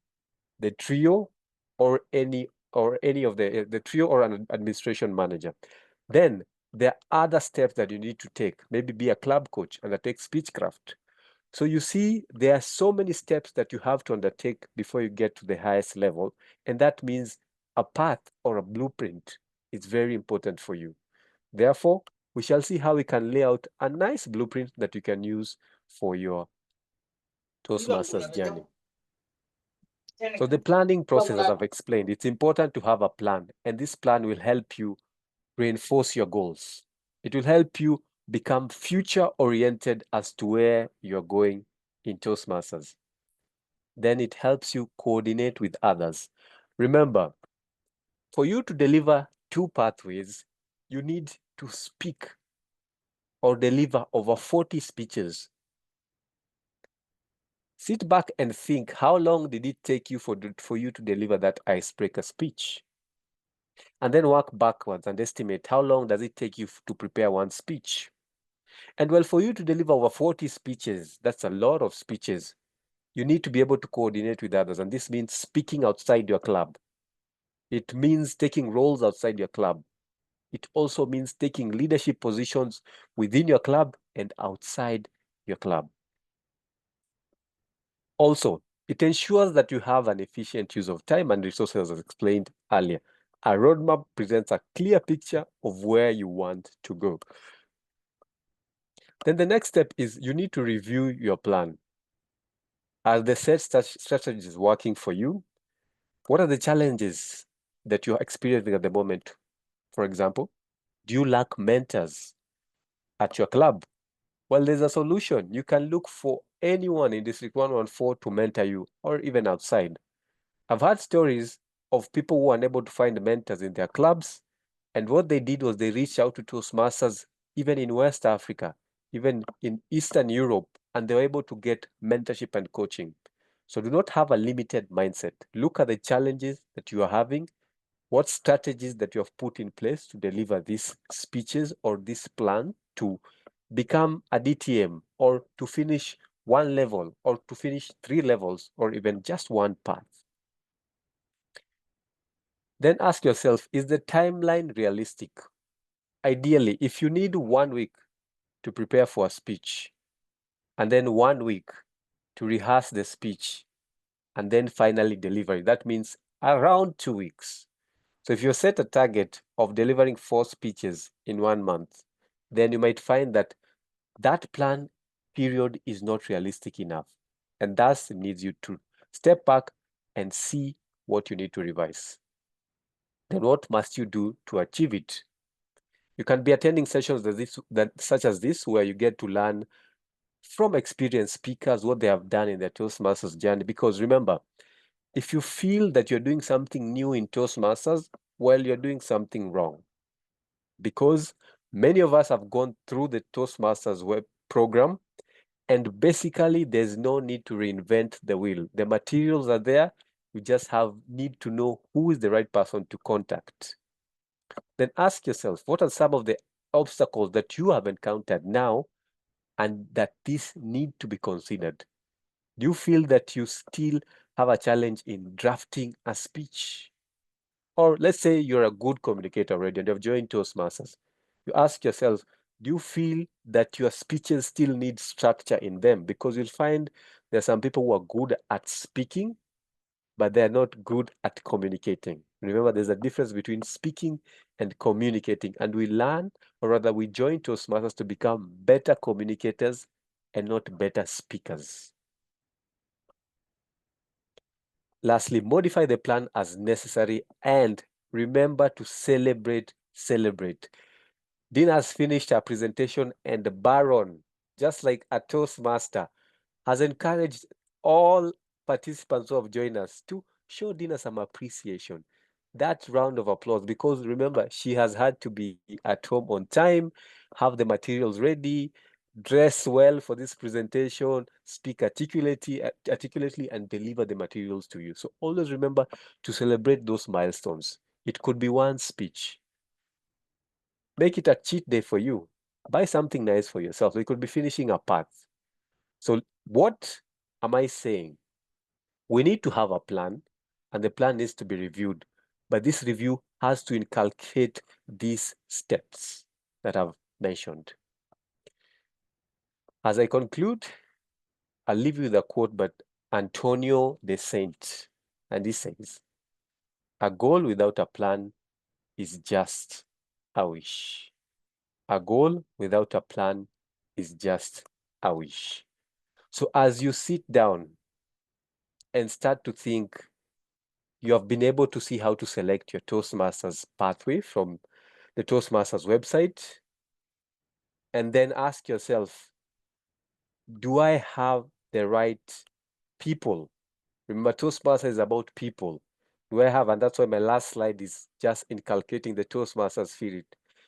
the trio, or any of the trio or an administration manager. Then there are other steps that you need to take. Maybe be a club coach, undertake speechcraft. So you see, there are so many steps that you have to undertake before you get to the highest level. And that means a path or a blueprint is very important for you. Therefore, we shall see how we can lay out a nice blueprint that you can use for your Toastmasters journey. So the planning process, as I've explained, it's important to have a plan, and this plan will help you reinforce your goals. It will help you become future-oriented as to where you're going in Toastmasters. Then it helps you coordinate with others. Remember, for you to deliver 2 pathways, you need to speak or deliver over 40 speeches. Sit back and think, how long did it take you for you to deliver that icebreaker speech? And then work backwards and estimate how long does it take you to prepare one speech. And well, for you to deliver over 40 speeches, that's a lot of speeches. You need to be able to coordinate with others. And this means speaking outside your club. It means taking roles outside your club. It also means taking leadership positions within your club and outside your club. Also, it ensures that you have an efficient use of time and resources, as explained earlier. A roadmap presents a clear picture of where you want to go. Then the next step is you need to review your plan. Are the set strategies working for you? What are the challenges that you're experiencing at the moment? For example, do you lack mentors at your club? Well, there's a solution. You can look for anyone in District 114 to mentor you, or even outside. I've heard stories of people who are unable to find mentors in their clubs, and what they did was they reached out to Toastmasters, even in West Africa, even in Eastern Europe, and they were able to get mentorship and coaching. So do not have a limited mindset. Look at the challenges that you are having, what strategies that you have put in place to deliver these speeches or this plan to become a DTM, or to finish 1 level, or to finish 3 levels, or even just 1 path. Then ask yourself, is the timeline realistic? Ideally, if you need 1 week to prepare for a speech, and then 1 week to rehearse the speech, and then finally deliver it, that means around 2 weeks. So if you set a target of delivering 4 speeches in 1 month, then you might find that that plan period is not realistic enough, and thus needs you to step back and see what you need to revise. Then what must you do to achieve it? You can be attending sessions such as this, where you get to learn from experienced speakers what they have done in their Toastmasters journey. Because remember, if you feel that you're doing something new in Toastmasters, well, you're doing something wrong. Because many of us have gone through the Toastmasters web program, and basically there's no need to reinvent the wheel. The materials are there. You just need to know who is the right person to contact. Then ask yourself, what are some of the obstacles that you have encountered now and that these need to be considered? Do you feel that you still have a challenge in drafting a speech? Or let's say you're a good communicator already and you've joined Toastmasters. You ask yourself, do you feel that your speeches still need structure in them? Because you'll find there are some people who are good at speaking, but they're not good at communicating. Remember, there's a difference between speaking and communicating, and we learn, or rather we join Toastmasters to become better communicators and not better speakers. Lastly, modify the plan as necessary, and remember to celebrate. Dean has finished her presentation, and Baron, just like a Toastmaster, has encouraged all participants who have joined us to show Dina some appreciation. That round of applause, because remember, she has had to be at home on time, have the materials ready, dress well for this presentation, speak articulately, and deliver the materials to you. So always remember to celebrate those milestones. It could be one speech. Make it a cheat day for you. Buy something nice for yourself. So you could be finishing a path. So what am I saying? We need to have a plan, and the plan needs to be reviewed. But this review has to inculcate these steps that I've mentioned. As I conclude, I'll leave you with a quote by Antonio de Saint, and he says, "A goal without a plan is just a wish. A goal without a plan is just a wish." So as you sit down and start to think, you have been able to see how to select your Toastmasters pathway from the Toastmasters website, and then ask yourself, do I have the right people? Remember, Toastmasters is about people. Do I have, and that's why my last slide is just inculcating the Toastmasters spirit.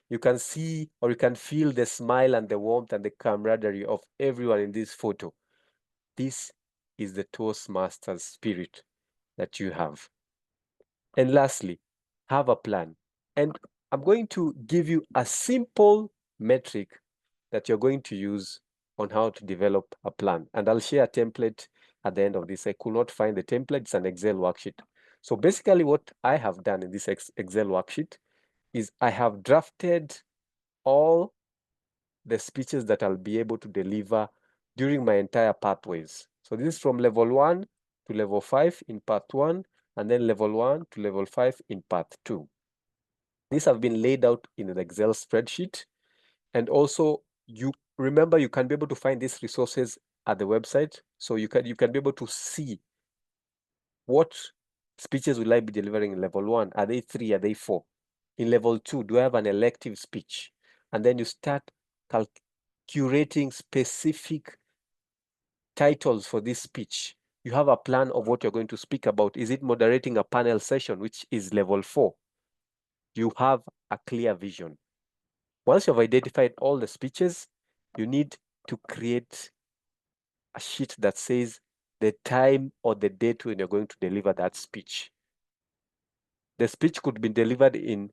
You can see or you can feel the smile and the warmth and the camaraderie of everyone in this photo. This is the Toastmasters spirit that you have. And lastly, have a plan. And I'm going to give you a simple metric that you're going to use on how to develop a plan. And I'll share a template at the end of this. I could not find the template. It's an Excel worksheet. So basically what I have done in this Excel worksheet is I have drafted all the speeches that I'll be able to deliver during my entire pathways. So this is from level 1 to level 5 in path 1, and then level 1 to level 5 in path 2. These have been laid out in an Excel spreadsheet. And also, you remember, you can be able to find these resources at the website. So you can be able to see what speeches will I be delivering in level 1? Are they 3? Are they 4? In level 2, do I have an elective speech? And then you start curating specific titles for this speech. You have a plan of what you're going to speak about. Is it moderating a panel session, which is level 4? You have a clear vision. Once you've identified all the speeches, you need to create a sheet that says the time or the date when you're going to deliver that speech. The speech could be delivered in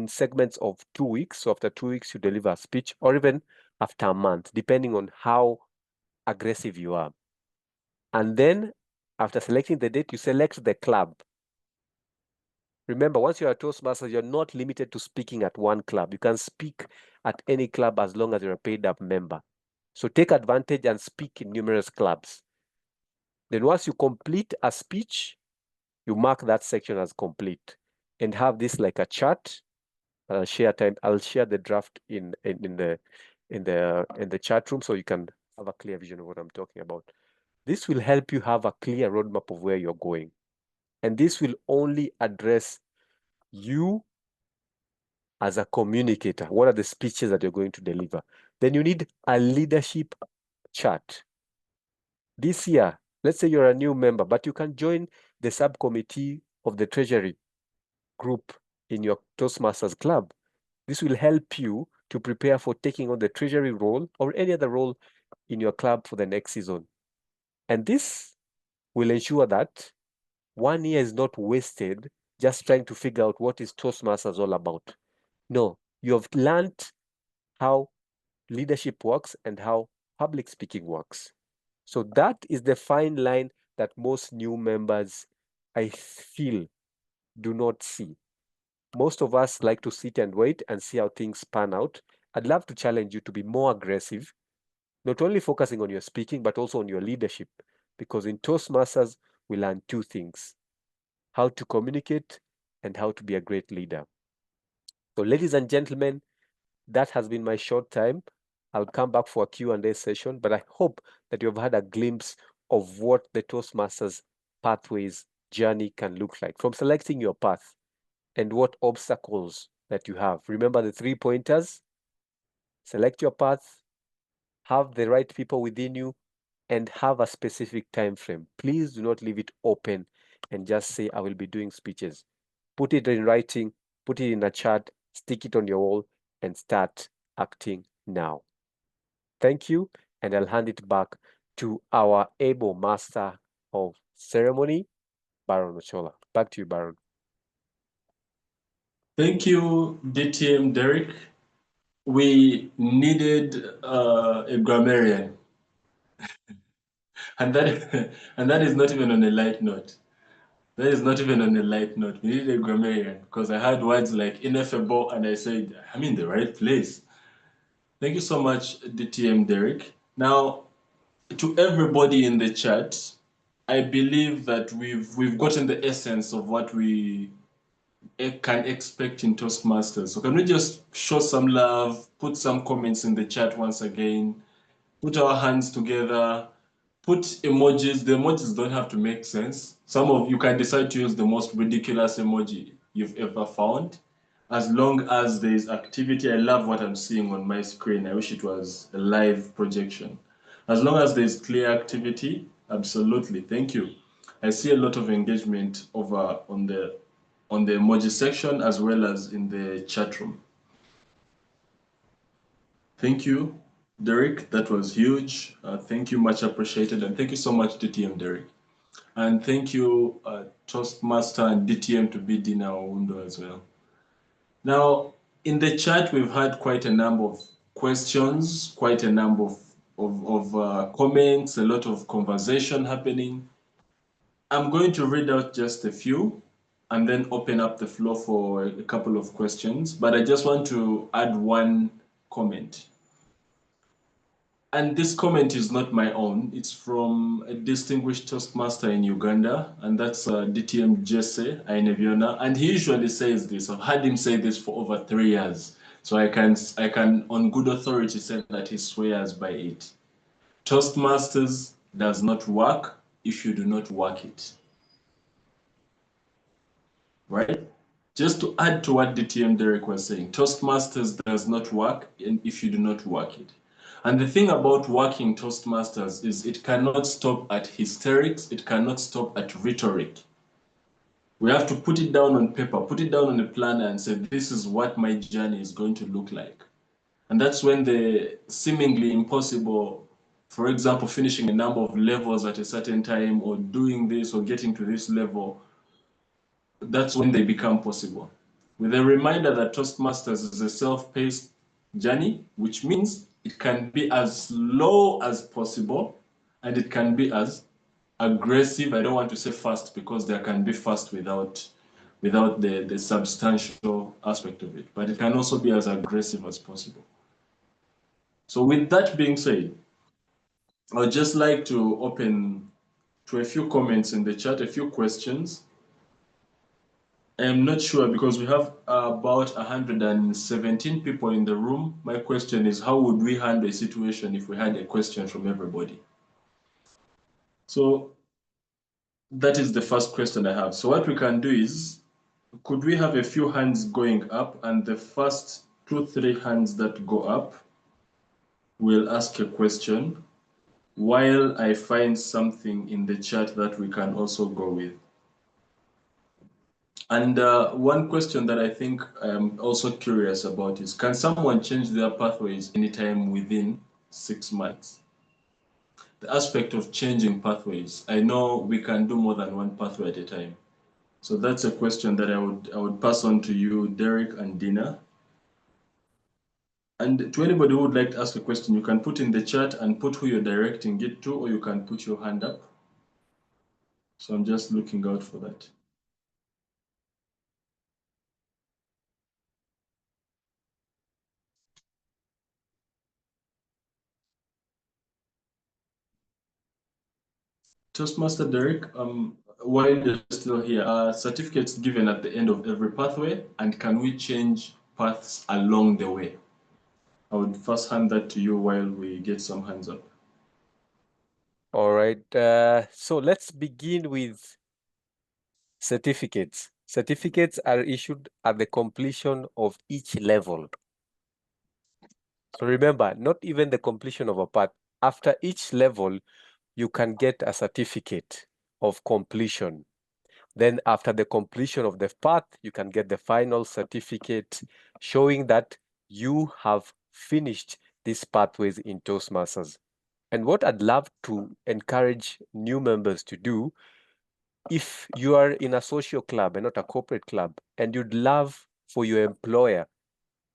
segments of 2 weeks. So after 2 weeks, you deliver a speech, or even after a month, depending on how aggressive you are. And then after selecting the date, you select the club. Remember, once you're a Toastmaster, you're not limited to speaking at one club. You can speak at any club as long as you're a paid up member. So take advantage and speak in numerous clubs. Then once you complete a speech, you mark that section as complete and have this like a chart. I'll share the draft in the chat room so you can have a clear vision of what I'm talking about. This will help you have a clear roadmap of where you're going. And this will only address you as a communicator. What are the speeches that you're going to deliver? Then you need a leadership chart. This year, let's say you're a new member, but you can join the subcommittee of the treasury group in your Toastmasters club. This will help you to prepare for taking on the treasury role or any other role in your club for the next season. And this will ensure that 1 year is not wasted just trying to figure out what is Toastmasters all about. No, you have learned how leadership works and how public speaking works. So that is the fine line that most new members, I feel, do not see. Most of us like to sit and wait and see how things pan out. I'd love to challenge you to be more aggressive, not only focusing on your speaking, but also on your leadership. Because in Toastmasters, we learn 2 things: how to communicate and how to be a great leader. So ladies and gentlemen, that has been my short time. I'll come back for a Q&A session, but I hope that you've had a glimpse of what the Toastmasters pathways journey can look like, from selecting your path and what obstacles that you have. Remember the 3 pointers: select your path, have the right people within you, and have a specific time frame. Please do not leave it open and just say, I will be doing speeches. Put it in writing, put it in a chat, stick it on your wall, and start acting now. Thank you, and I'll hand it back to our able master of ceremony, Baron Ochola. Back to you, Baron. Thank you, DTM Derek. We needed a grammarian. And that is not even on a light note. That is not even on a light note. We needed a grammarian because I had words like ineffable and I said, I'm in the right place. Thank you so much, DTM Derek. Now, to everybody in the chat, I believe that we've gotten the essence of what we can expect in Toastmasters. So can we just show some love, put some comments in the chat once again, put our hands together, put emojis. The emojis don't have to make sense. Some of you can decide to use the most ridiculous emoji you've ever found. As long as there is activity, I love what I'm seeing on my screen. I wish it was a live projection. As long as there's clear activity, absolutely. Thank you. I see a lot of engagement over on the emoji section as well as in the chat room. Thank you, Derek. That was huge. Thank you, much appreciated. And thank you so much, DTM Derek. And thank you, Toastmaster and DTM to be Dina Oundo as well. Now, in the chat, we've had quite a number of questions, quite a number of comments, a lot of conversation happening. I'm going to read out just a few and then open up the floor for a couple of questions. But I just want to add one comment. And this comment is not my own. It's from a distinguished Toastmaster in Uganda, and that's DTM Jesse Aineviona. And he usually says this. I've had him say this for over 3 years. So I can, on good authority, say that he swears by it. Toastmasters does not work if you do not work it. Right? Just to add to what DTM Derek was saying, Toastmasters does not work if you do not work it. And the thing about working Toastmasters is it cannot stop at hysterics, it cannot stop at rhetoric. We have to put it down on paper, put it down on a planner and say, this is what my journey is going to look like. And that's when the seemingly impossible, for example, finishing a number of levels at a certain time or doing this or getting to this level, that's when they become possible. With a reminder that Toastmasters is a self-paced journey, which means it can be as slow as possible and it can be as aggressive. I don't want to say fast because there can be fast without the substantial aspect of it, but it can also be as aggressive as possible. So with that being said, I would just like to open to a few comments in the chat, a few questions. I'm not sure because we have about 117 people in the room. My question is, how would we handle a situation if we had a question from everybody? So that is the first question I have. So what we can do is, could we have a few hands going up, and the first 2-3 hands that go up will ask a question while I find something in the chat that we can also go with. And one question that I think I'm also curious about is, can someone change their pathways anytime within 6 months? The aspect of changing pathways, I know we can do more than one pathway at a time. So that's a question that I would pass on to you, Derek and Dina. And to anybody who would like to ask a question, you can put in the chat and put who you're directing it to, or you can put your hand up. So I'm just looking out for that. Toastmaster Derek, while you're still here, are certificates given at the end of every pathway, and can we change paths along the way? I would first hand that to you while we get some hands up. All right. So let's begin with certificates. Certificates are issued at the completion of each level. So remember, not even the completion of a path. After each level, you can get a certificate of completion. Then after the completion of the path, you can get the final certificate showing that you have finished these pathways in Toastmasters. And what I'd love to encourage new members to do, if you are in a social club and not a corporate club, and you'd love for your employer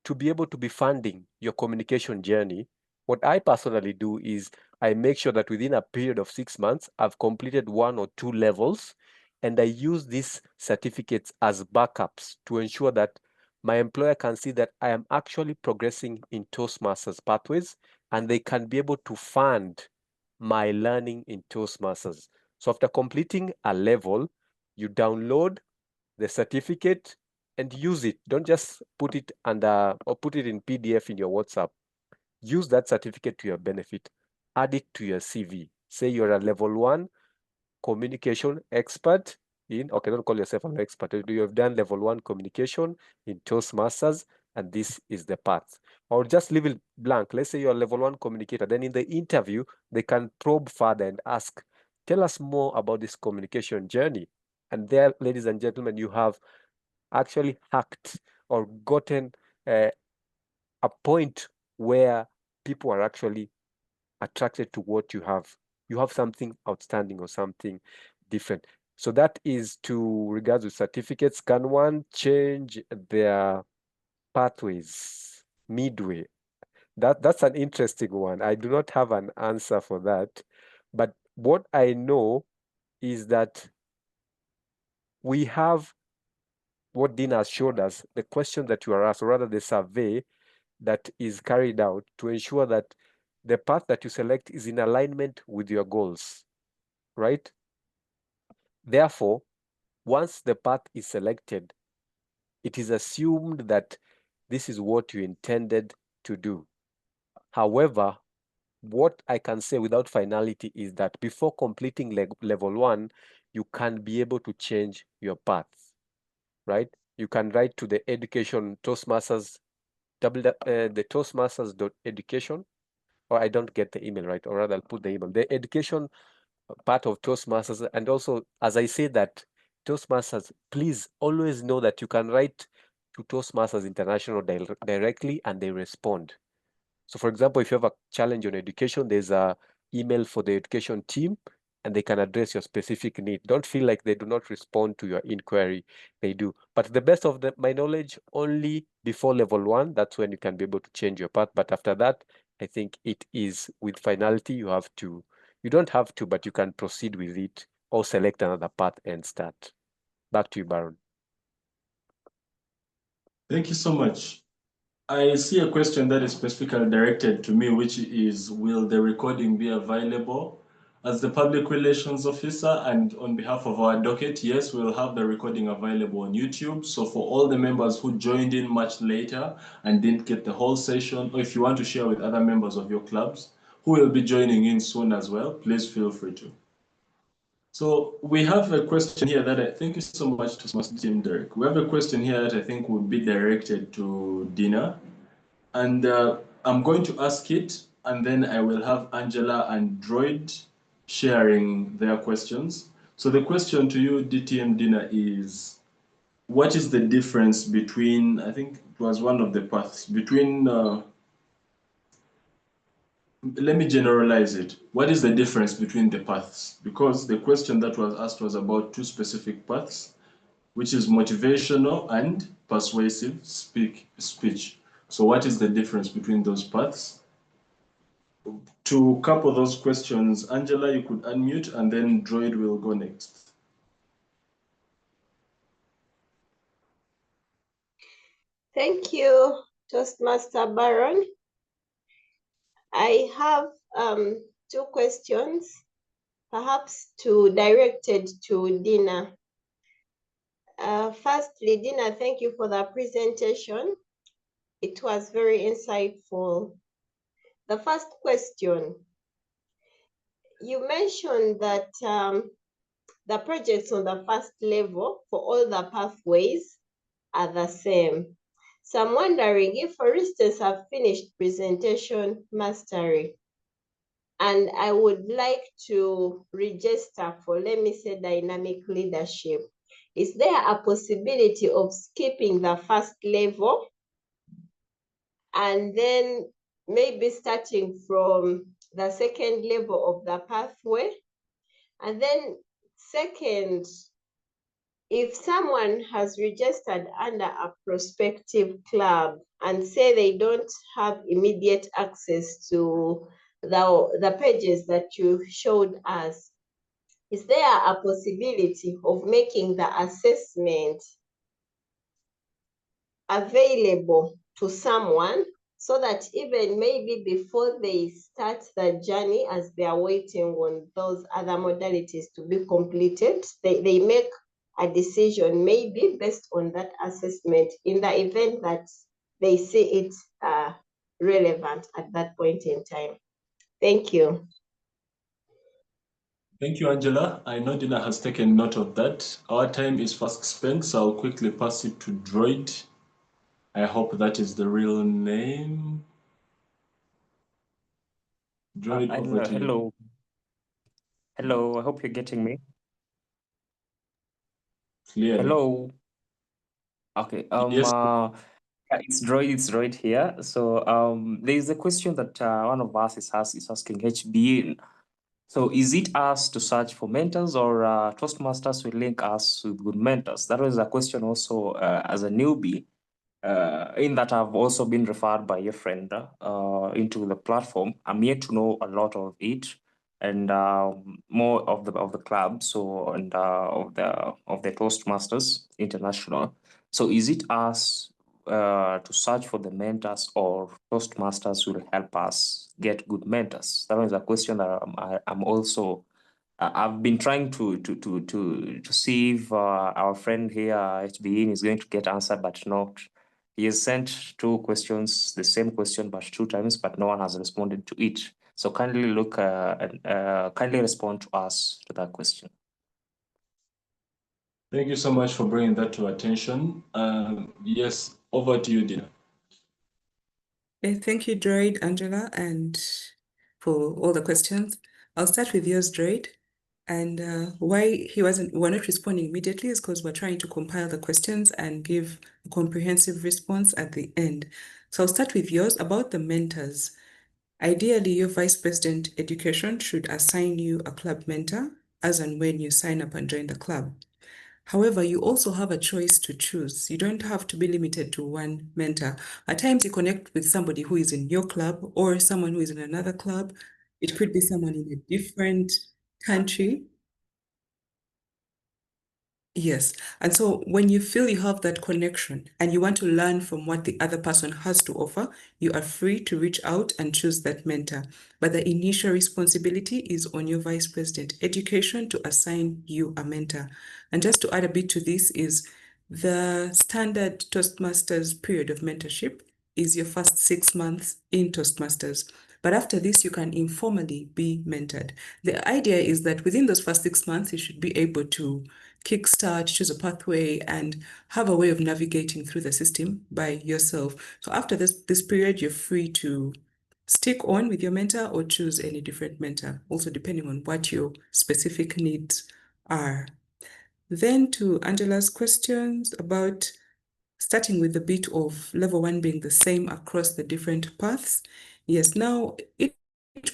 to be able to be funding your communication journey, what I personally do is I make sure that within a period of 6 months, I've completed 1 or 2 levels, and I use these certificates as backups to ensure that my employer can see that I am actually progressing in Toastmasters pathways, and they can be able to fund my learning in Toastmasters. So after completing a level, you download the certificate and use it. Don't just put it under or put it in PDF in your WhatsApp. Use that certificate to your benefit. Add it to your CV. Say you're a level 1 communication expert in, okay, don't call yourself an expert. You have done level 1 communication in Toastmasters, and this is the path. Or just leave it blank. Let's say you're a level 1 communicator. Then in the interview, they can probe further and ask, tell us more about this communication journey. And there, ladies and gentlemen, you have actually hacked or gotten a point where people are actually attracted to what you have. You have something outstanding or something different. So that is to regards with certificates. Can one change their pathways midway? That's an interesting one. I do not have an answer for that. But what I know is that we have what Dean has showed us, the question that you are asked, or rather the survey that is carried out to ensure that the path that you select is in alignment with your goals, right? Therefore, once the path is selected, it is assumed that this is what you intended to do. However, what I can say without finality is that before completing level 1, you can be able to change your path, right? You can write to the education Toastmasters, the Toastmasters.education, or I don't get the email right, or rather I'll put the email, the education part of Toastmasters. And also, as I say that, Toastmasters, please always know that you can write to Toastmasters International directly and they respond. So for example, if you have a challenge on education, there's a email for the education team and they can address your specific need. Don't feel like they do not respond to your inquiry. They do. But the best of my knowledge, only before level 1, that's when you can be able to change your path. But after that, I think it is with finality, you don't have to, but you can proceed with it or select another path and start. Back to you, Baron. Thank you so much. I see a question that is specifically directed to me, which is, will the recording be available? As the public relations officer and on behalf of our docket, yes, we'll have the recording available on YouTube. So for all the members who joined in much later and didn't get the whole session, or if you want to share with other members of your clubs who will be joining in soon as well, please feel free to. So we have a question here that thank you so much to Toastmasters team, Derek. We have a question here that I think would be directed to Dina. And I'm going to ask it, and then I will have Angela and Droid sharing their questions. So the question to you, DTM Dina, is what is the difference between, I think it was one of the paths, between, let me generalize it. What is the difference between the paths? Because the question that was asked was about 2 specific paths, which is motivational and persuasive speech. So what is the difference between those paths? To couple those questions, Angela, you could unmute and then Droid will go next. Thank you, Toastmaster Baron. I have 2 questions, perhaps directed to Dina. Firstly, Dina, thank you for the presentation. It was very insightful. The first question, you mentioned that the projects on the first level for all the pathways are the same. So I'm wondering if, for instance, I've finished presentation mastery and I would like to register for, let me say, dynamic leadership. Is there a possibility of skipping the first level and then maybe starting from the second level of the pathway? And then second, if someone has registered under a prospective club and say they don't have immediate access to the pages that you showed us, is there a possibility of making the assessment available to someone so that even maybe before they start the journey, as they are waiting on those other modalities to be completed, they make a decision maybe based on that assessment in the event that they see it relevant at that point in time? Thank you. Thank you, Angela. I know Dina has taken note of that. Our time is fast spent, so I'll quickly pass it to Droid. I hope that is the real name. Droid, over to you. Hello. Hello, I hope you're getting me. Clearly. Hello. Okay, Yes. it's Droid here. So there is a question that one of us is asking HBN. So is it us to search for mentors, or Toastmasters will link us with good mentors? That was a question also as a newbie. In that I've also been referred by a friend into the platform. I'm yet to know a lot of it and more of the club, so and of the Toastmasters International. So is it us to search for the mentors, or Toastmasters will help us get good mentors? That was a question that I'm also I've been trying to see if our friend here HBN is going to get answered, but not. He has sent two questions, the same question, but two times, but no one has responded to it. So kindly look and kindly respond to us to that question. Thank you so much for bringing that to attention. Yes, over to you, Dina. Thank you, Droid, Angela, and for all the questions. I'll start with yours, Droid. And why we're not responding immediately is because we're trying to compile the questions and give a comprehensive response at the end. So I'll start with yours about the mentors. Ideally, your Vice President Education should assign you a club mentor as and when you sign up and join the club. However, you also have a choice to choose. You don't have to be limited to one mentor. At times, you connect with somebody who is in your club or someone who is in another club. It could be someone in a different country. Yes. And so when you feel you have that connection and you want to learn from what the other person has to offer, you are free to reach out and choose that mentor. But the initial responsibility is on your Vice President Education to assign you a mentor. And just to add a bit to this is the standard Toastmasters period of mentorship is your first 6 months in Toastmasters. But after this, you can informally be mentored. The idea is that within those first 6 months, you should be able to kickstart, choose a pathway, and have a way of navigating through the system by yourself. So after this period, you're free to stick on with your mentor or choose any different mentor, also depending on what your specific needs are. Then to Angela's questions about starting with the bit of level 1 being the same across the different paths. Yes, now each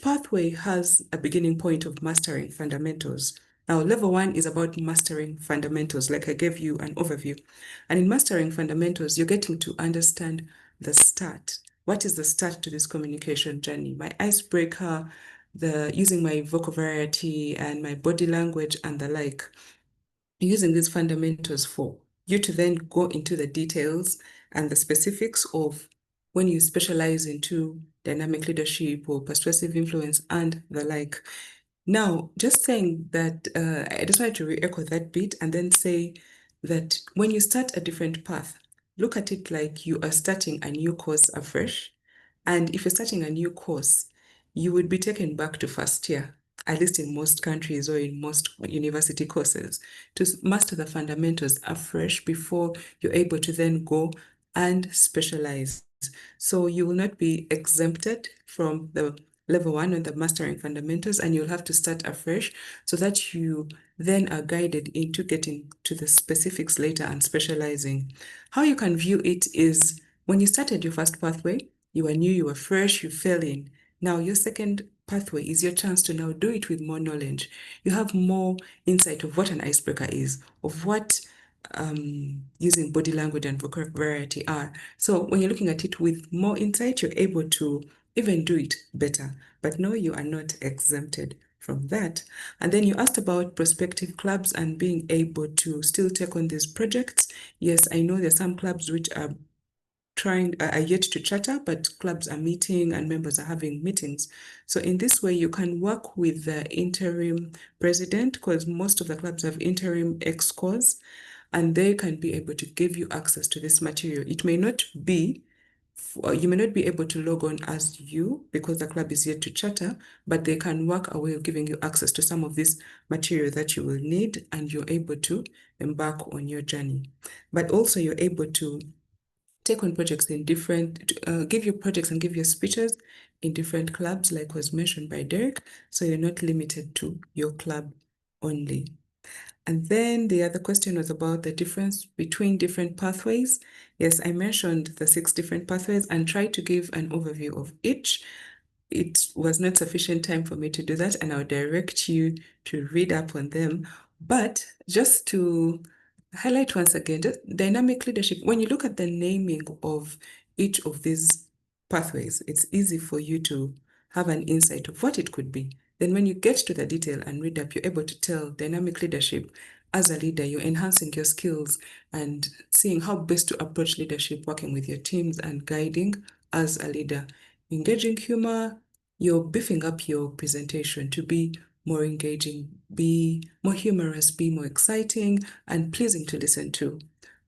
pathway has a beginning point of mastering fundamentals. Now, level 1 is about mastering fundamentals, like I gave you an overview. And in mastering fundamentals, you're getting to understand the start. What is the start to this communication journey? My icebreaker, using my vocal variety and my body language and the like. Using these fundamentals for you to then go into the details and the specifics of when you specialize into dynamic leadership or persuasive influence and the like. Now, just saying that, I just wanted to re-echo that bit and then say that when you start a different path, look at it like you are starting a new course afresh. And if you're starting a new course, you would be taken back to first year, at least in most countries or in most university courses, to master the fundamentals afresh before you're able to then go and specialize. So you will not be exempted from the level 1 on the mastering fundamentals, and you'll have to start afresh so that you then are guided into getting to the specifics later and specializing. How you can view it is when you started your first pathway, you were new, you were fresh, you fell in. Now your second pathway is your chance to now do it with more knowledge. You have more insight of what an icebreaker is, of what using body language and vocabulary are. So when you're looking at it with more insight, you're able to even do it better. But no, you are not exempted from that. And then you asked about prospective clubs and being able to still take on these projects. Yes, I know there's some clubs which are yet to charter, but clubs are meeting and members are having meetings. So in this way, you can work with the interim president, because most of the clubs have interim excos, and they can be able to give you access to this material. It may not be, you may not be able to log on as you because the club is yet to charter, but they can work a way of giving you access to some of this material that you will need, and you're able to embark on your journey. But also you're able to take on projects in different, give your projects and give your speeches in different clubs, like was mentioned by Derek. So you're not limited to your club only. And then the other question was about the difference between different pathways. Yes, I mentioned the 6 different pathways and tried to give an overview of each. It was not sufficient time for me to do that, and I'll direct you to read up on them. But just to highlight once again, just dynamic leadership, when you look at the naming of each of these pathways, it's easy for you to have an insight of what it could be. Then when you get to the detail and read up, you're able to tell dynamic leadership. As a leader, you're enhancing your skills and seeing how best to approach leadership, working with your teams and guiding as a leader. Engaging humor, you're beefing up your presentation to be more engaging, be more humorous, be more exciting, and pleasing to listen to.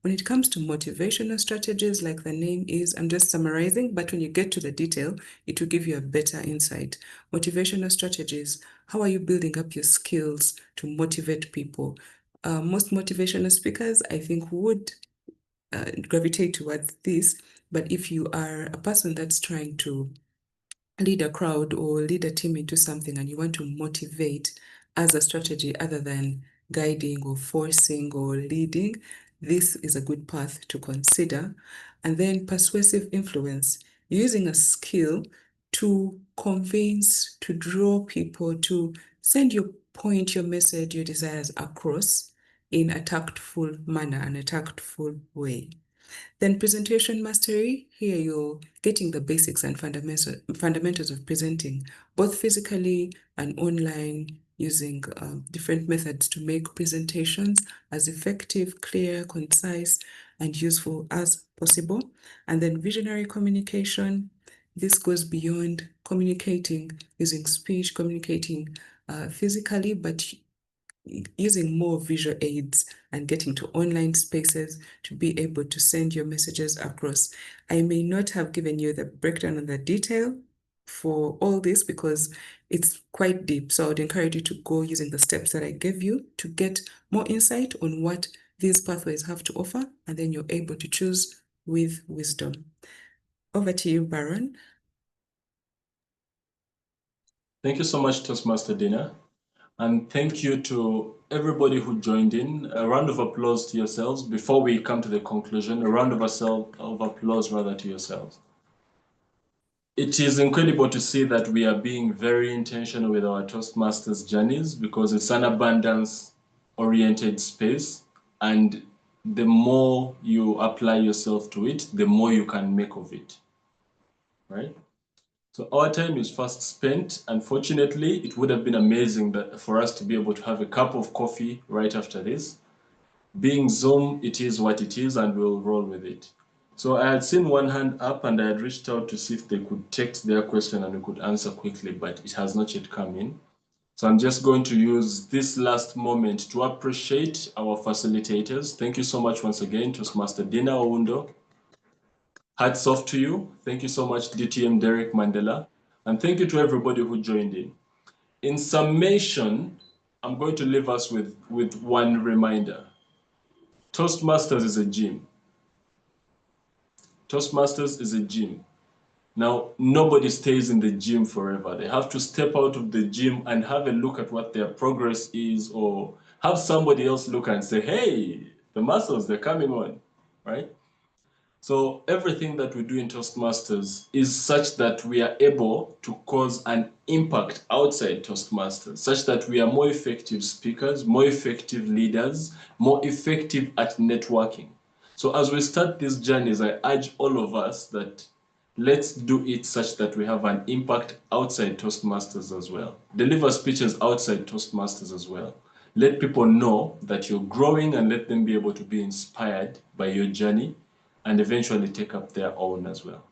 When it comes to motivational strategies, like the name is, I'm just summarizing, but when you get to the detail, it will give you a better insight. Motivational strategies, how are you building up your skills to motivate people? Most motivational speakers, I think, would gravitate towards this, but if you are a person that's trying to lead a crowd or lead a team into something and you want to motivate as a strategy other than guiding or forcing or leading, this is a good path to consider. And then persuasive influence, using a skill to convince, to draw people, to send your point, your message, your desires across in a tactful manner and a tactful way. Then presentation mastery, here you're getting the basics and fundamentals of presenting, both physically and online, using different methods to make presentations as effective, clear, concise, and useful as possible. And then visionary communication, this goes beyond communicating using speech, communicating physically, but using more visual aids and getting to online spaces to be able to send your messages across. I may not have given you the breakdown and the detail for all this because it's quite deep. So I would encourage you to go using the steps that I gave you to get more insight on what these pathways have to offer, and then you're able to choose with wisdom. Over to you, Baron. Thank you so much, Toastmaster Dina. And thank you to everybody who joined in. A round of applause to yourselves. Before we come to the conclusion, a round of applause rather to yourselves. It is incredible to see that we are being very intentional with our Toastmasters journeys because it's an abundance-oriented space. And the more you apply yourself to it, the more you can make of it, right? So our time is fast spent. Unfortunately, it would have been amazing for us to be able to have a cup of coffee right after this. Being Zoom, it is what it is, and we'll roll with it. So I had seen one hand up and I had reached out to see if they could text their question and we could answer quickly, but it has not yet come in. So I'm just going to use this last moment to appreciate our facilitators. Thank you so much once again, Toastmaster Dina Oundo. Hats off to you. Thank you so much, DTM Derek Mandela. And thank you to everybody who joined in. In summation, I'm going to leave us with one reminder. Toastmasters is a gym. Toastmasters is a gym. Now, nobody stays in the gym forever. They have to step out of the gym and have a look at what their progress is, or have somebody else look and say, hey, the muscles, they're coming on, right? So everything that we do in Toastmasters is such that we are able to cause an impact outside Toastmasters, such that we are more effective speakers, more effective leaders, more effective at networking. So as we start these journeys, I urge all of us that let's do it such that we have an impact outside Toastmasters as well. Deliver speeches outside Toastmasters as well. Let people know that you're growing and let them be able to be inspired by your journey and eventually take up their own as well.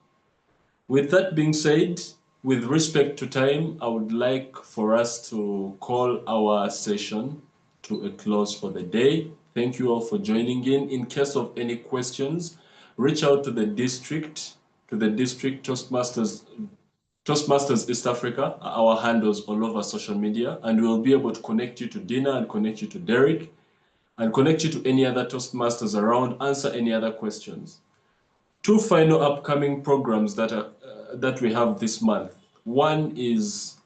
With that being said, with respect to time, I would like for us to call our session to a close for the day. Thank you all for joining in. In case of any questions, reach out to the district Toastmasters East Africa, our handles all over social media, and we'll be able to connect you to Dina and connect you to Derek and connect you to any other Toastmasters around, answer any other questions. Two final upcoming programs that we have this month. One is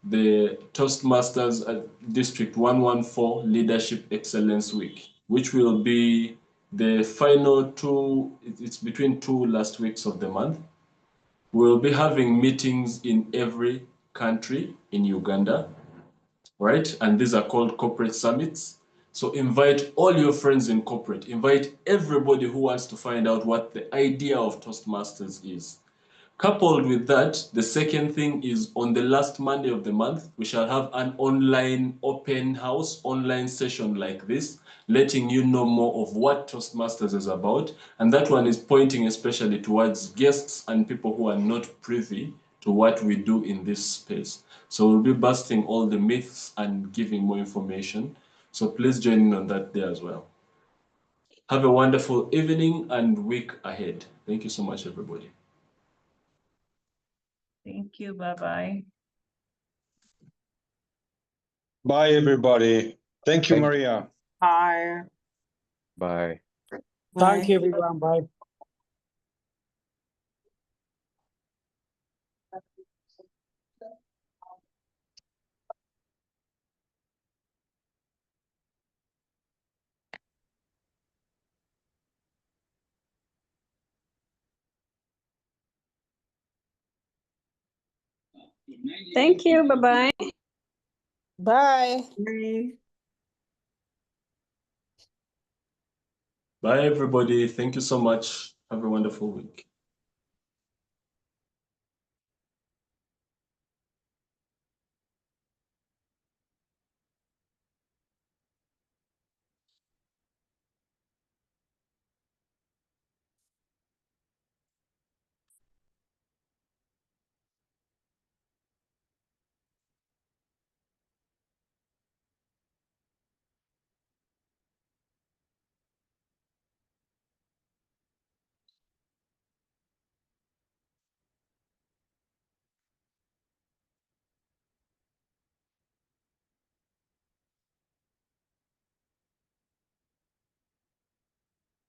the Toastmasters District 114 Leadership Excellence Week, which will be the final it's between two last weeks of the month. We'll be having meetings in every country in Uganda, right? And these are called corporate summits. So invite all your friends in corporate, invite everybody who wants to find out what the idea of Toastmasters is. Coupled with that, the second thing is on the last Monday of the month, we shall have an online open house, online session like this, letting you know more of what Toastmasters is about. And that one is pointing especially towards guests and people who are not privy to what we do in this space. So we'll be busting all the myths and giving more information. So please join in on that day as well. Have a wonderful evening and week ahead. Thank you so much, everybody. Thank you. Bye-bye. Bye, everybody. Thank you, Thank- Maria. Bye. Bye. Thank Bye. you, everyone. Bye. Thank you. Bye-bye. Bye. Bye. Bye, everybody. Thank you so much. Have a wonderful week.